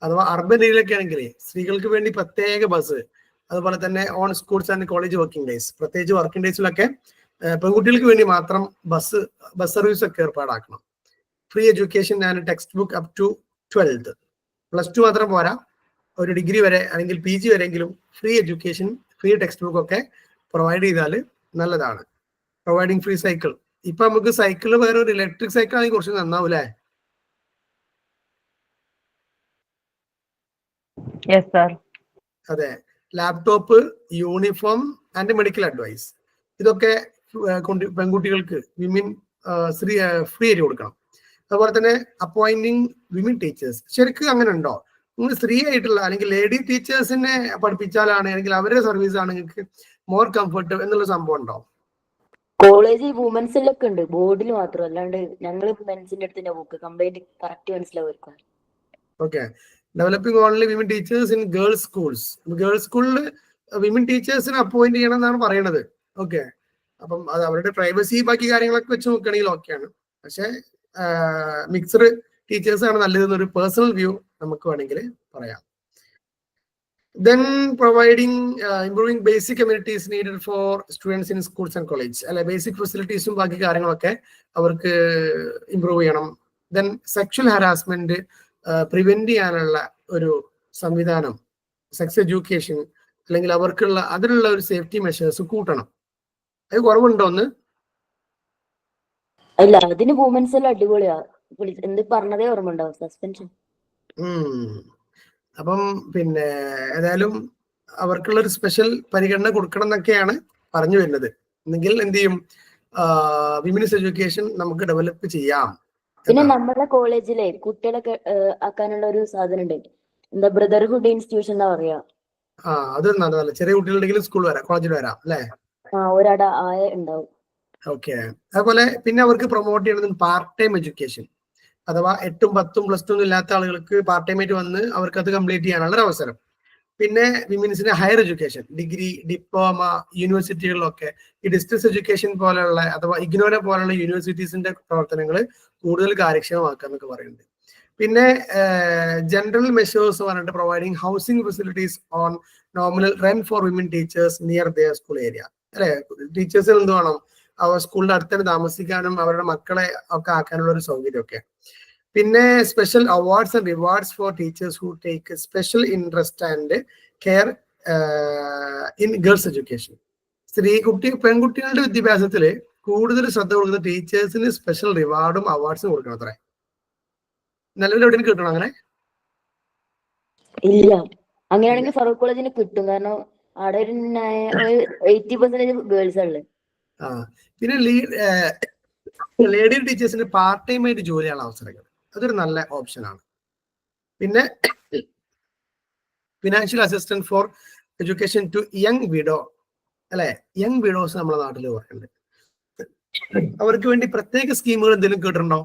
അഥവാ അർബൻ ഏരിയയിലൊക്കെ ആണെങ്കിൽ സ്ത്രീകൾക്ക് വേണ്ടി പ്രത്യേക ബസ്, അതുപോലെ തന്നെ on schools and college working days, പ്രത്യേകിച്ച് വർക്കിംഗ് ഡേയ്സിലൊക്കെ പെൺകുട്ടികൾക്ക് വേണ്ടി മാത്രം ബസ് സർവീസ് ഒക്കെ ഏർപ്പാടാക്കണം. Free education and text book up to 12th. +2 മാത്രം പോരാ, ഒരു ഡിഗ്രി വരെ അല്ലെങ്കിൽ PG വരെയെങ്കിലും free education, free text book ഒക്കെ പ്രൊവൈഡ് ചെയ്താൽ നല്ലതാണ്. Providing free cycle. ഇപ്പൊ നമുക്ക് സൈക്കിളിന് പകരം ഒരു ഇലക്ട്രിക് സൈക്കിൾ ആണെങ്കിൽ കുറച്ച് നന്നാവൂലേ? Yes sir. അതെ. Laptop, uniform and medical advice, ഇതൊക്കെ പെൺകുട്ടികൾക്ക് വിമൻ ഫ്രീ ആയിട്ട് കൊടുക്കണം. അതുപോലെ തന്നെ അപ്പോയിന്റിങ് വിമൻ ടീച്ചേഴ്സ്. ശരിക്കും അങ്ങനെ ഉണ്ടോ? നിങ്ങൾ സ്ത്രീ ആയിട്ടുള്ള അല്ലെങ്കിൽ ലേഡി ടീച്ചേഴ്സിനെ പഠിപ്പിച്ചാലാണ് അല്ലെങ്കിൽ അവരുടെ സർവീസ് ആണ് നിങ്ങൾക്ക് മോർ കംഫർട്ട് എന്നുള്ള സംഭവം ഉണ്ടോ? കോളേജിൽ വുമൻസിലൊക്കെ ഉണ്ട്, ബോർഡിൽ മാത്രം. അല്ലാണ്ട് ഞങ്ങള് മെൻസിന്റെ അടുത്ത് തന്നെ പോക്ക്. കംപ്ലൈന്റ് കറക്റ്റ് മനസ്സിലാവും. Okay. Developing only women teachers in girls schools. Girls സ്കൂളിൽ വിമൻ ടീച്ചേഴ്സിനെ അപ്പോയിന്റ് ചെയ്യണം എന്നാണ് പറയണത്. ഓക്കെ. അപ്പം അത് അവരുടെ പ്രൈവസി ബാക്കി കാര്യങ്ങളൊക്കെ വെച്ച് നോക്കുകയാണെങ്കിൽ ഓക്കെയാണ്. പക്ഷെ മിക്സഡ് ടീച്ചേഴ്സ് ആണ് നല്ലതെന്നൊരു പേഴ്സണൽ വ്യൂ നമുക്ക് വേണമെങ്കിൽ പറയാം. Then providing improving basic amenities needed for students in schools and college. അല്ലെ, ബേസിക് ഫെസിലിറ്റീസും ബാക്കി കാര്യങ്ങളൊക്കെ അവർക്ക് ഇമ്പ്രൂവ് ചെയ്യണം. ദെൻ സെക്ഷൽ ഹരാസ്മെന്റ് പ്രിവെന്റ് ചെയ്യാനുള്ള ഒരു സംവിധാനം, സെക്സ് എഡ്യൂക്കേഷൻ അല്ലെങ്കിൽ അവർക്കുള്ള അതിനുള്ള ഒരു സേഫ്റ്റി മെഷേഴ്സ് കൂട്ടണം. അത് കുറവുണ്ടോ ഒന്ന്? അല്ല, അതിന് വുമൻസ് എല്ലാം അടിപൊളിയാ. എന്ത് പറഞ്ഞതേ ഓർമ്മ ഉണ്ടാവും. സസ്പെൻഷൻ. അപ്പം പിന്നെ ഏതായാലും അവർക്കുള്ള ഒരു സ്പെഷ്യൽ പരിഗണന കൊടുക്കണം എന്നൊക്കെയാണ് പറഞ്ഞു വരുന്നത്. എന്നെങ്കിൽ എന്ത് ചെയ്യും, വിമൻസ് എഡ്യൂക്കേഷൻ നമുക്ക് ഡെവലപ്പ് ചെയ്യാം. പിന്നെ നമ്മുടെ കോളേജിലെ കുട്ടികളൊക്കെ ആക്കാനുള്ള ഒരു സാധനം ഉണ്ട്, എന്താ ബ്രദർഹുഡ് ഇൻസ്റ്റിറ്റ്യൂഷൻ എന്നാ പറയാ. അത് നല്ലതല്ല. ചെറിയ കുട്ടികളുണ്ടെങ്കിലും സ്കൂൾ വരാം, കോളേജിൽ വരാം അല്ലെ. ഒരാട ആയ ഉണ്ടാവും. ഓക്കെ. അതുപോലെ പിന്നെ അവർക്ക് പ്രൊമോട്ട് ചെയ്യുന്നത് പാർട്ട് ടൈം എഡ്യൂക്കേഷൻ, അഥവാ 8ഉം 10ഉം +2 ഒന്നും ഇല്ലാത്ത ആളുകൾക്ക് പാർട്ട് ടൈം ആയിട്ട് വന്ന് അവർക്ക് അത് കംപ്ലീറ്റ് ചെയ്യാനുള്ള ഒരു അവസരം. പിന്നെ വിമൻസിന് ഹയർ എഡ്യൂക്കേഷൻ, ഡിഗ്രി, ഡിപ്ലോമ, യൂണിവേഴ്സിറ്റികളിലൊക്കെ ഈ ഡിസ്റ്റൻസ് എഡ്യൂക്കേഷൻ പോലെയുള്ള അഥവാ ഇഗ്നോനെ പോലുള്ള യൂണിവേഴ്സിറ്റീസിന്റെ പ്രവർത്തനങ്ങൾ കൂടുതൽ കാര്യക്ഷമമാക്കുക എന്നൊക്കെ പറയുന്നുണ്ട്. പിന്നെ ജനറൽ മെഷേഴ്സ് പറഞ്ഞിട്ട് providing housing facilities on nominal rent for women teachers near their school area. അല്ലെ, ടീച്ചേഴ്സിന് എന്ത് വേണം, അവർ സ്കൂളിന്റെ അടുത്ത് തന്നെ താമസിക്കാനും അവരുടെ മക്കളെ ഒക്കെ ആക്കാനുള്ള ഒരു സൗകര്യമൊക്കെ. പിന്നെ special awards and rewards four teachers who take special interest and care in girls education. പെൺകുട്ടികളുടെ വിദ്യാഭ്യാസത്തിൽ കൂടുതൽ ശ്രദ്ധ കൊടുക്കുന്ന ടീച്ചേഴ്സിന് സ്പെഷ്യൽ റിവാർഡും അവാർഡ്സും കൊടുക്കണം അത്രേ. നിലവിൽ എവിടെയും കിട്ടണം അങ്ങനെ? ഇല്ല. അങ്ങനെയാണെങ്കിൽ ഫറൂഖ് കോളേജിന് കിട്ടും. കാരണം അവിടെ ഒരു 80% ഗേൾസ് ഉള്ളത്. പിന്നെ ലേഡി ടീച്ചേഴ്സിന് പാർട്ട് ടൈം ആയിട്ട് ജോലിയാണ് അവസരങ്ങൾ. അതൊരു നല്ല ഓപ്ഷനാണ്. പിന്നെ financial assistant for education to young widow. അല്ലെ, യങ് വിഡോസ് നമ്മുടെ നാട്ടിൽ പറയുന്നുണ്ട്. അവർക്ക് വേണ്ടി പ്രത്യേക സ്കീമുകൾ എന്തെങ്കിലും കേട്ടിട്ടുണ്ടോ?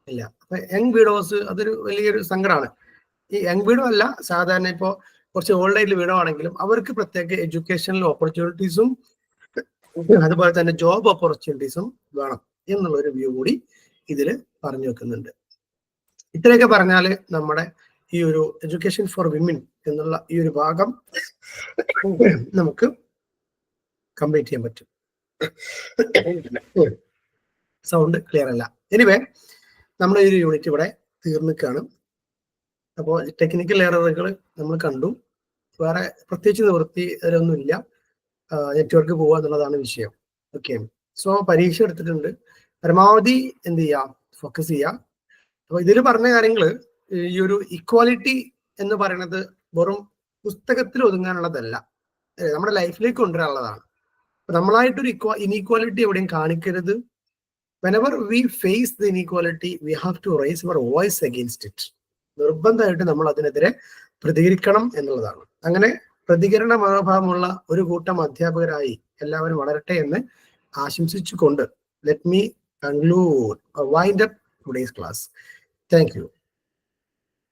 ഇല്ല. അപ്പൊ യങ് വിഡോസ് അതൊരു വലിയൊരു സങ്കടമാണ്. ഈ യങ് വിഡോ അല്ല, സാധാരണ ഇപ്പോ കുറച്ച് ഓൾഡ് ആയിട്ട് വിഡോ ആണെങ്കിലും അവർക്ക് പ്രത്യേക എഡ്യൂക്കേഷണൽ ഓപ്പർച്യൂണിറ്റീസും അതുപോലെ തന്നെ ജോബ് ഓപ്പർച്യൂണിറ്റീസും വേണം എന്നുള്ള ഒരു വ്യൂ കൂടി ഇതിൽ പറഞ്ഞു വെക്കുന്നുണ്ട്. ഇത്രയൊക്കെ പറഞ്ഞാല് നമ്മുടെ ഈ ഒരു എഡ്യൂക്കേഷൻ ഫോർ വിമൻ എന്നുള്ള ഈ ഒരു ഭാഗം നമുക്ക് കംപ്ലീറ്റ് ചെയ്യാൻ പറ്റും. സൗണ്ട് ക്ലിയർ അല്ല. എനിവേ, നമ്മുടെ ഈ ഒരു യൂണിറ്റ് ഇവിടെ തീർന്നിക്കാണ്. അപ്പോൾ ടെക്നിക്കൽ എററുകൾ നമ്മൾ കണ്ടു. വേറെ പ്രത്യേകിച്ച് നിവൃത്തി അതിലൊന്നുമില്ല. നെറ്റ്വർക്ക് പോവുക എന്നുള്ളതാണ് വിഷയം. ഓക്കെ. സോ പരീക്ഷ എടുത്തിട്ടുണ്ട്, പരമാവധി എന്ത് ചെയ്യുക, ഫോക്കസ് ചെയ്യുക. അപ്പൊ ഇതിൽ പറഞ്ഞ കാര്യങ്ങൾ ഈ ഒരു ഇക്വാലിറ്റി എന്ന് പറയുന്നത് വെറും പുസ്തകത്തിൽ ഒതുങ്ങാനുള്ളതല്ല, നമ്മുടെ ലൈഫിലേക്ക് കൊണ്ടുവരാനുള്ളതാണ്. നമ്മളായിട്ടൊരു ഇനീക്വാലിറ്റി എവിടെയും കാണിക്കരുത്. whenever we face the inequality we have to raise our voice against it. നിർബന്ധമായിട്ട് നമ്മൾ അതിനെതിരെ പ്രതികരിക്കണം എന്നുള്ളതാണ്. അങ്ങനെ പ്രതികരണ മനോഭാവമുള്ള ഒരു കൂട്ടം അധ്യാപകരായി എല്ലാവരും വളരട്ടെ എന്ന് ആശംസിച്ചുകൊണ്ട് let me conclude or wind up today's class. Thank you.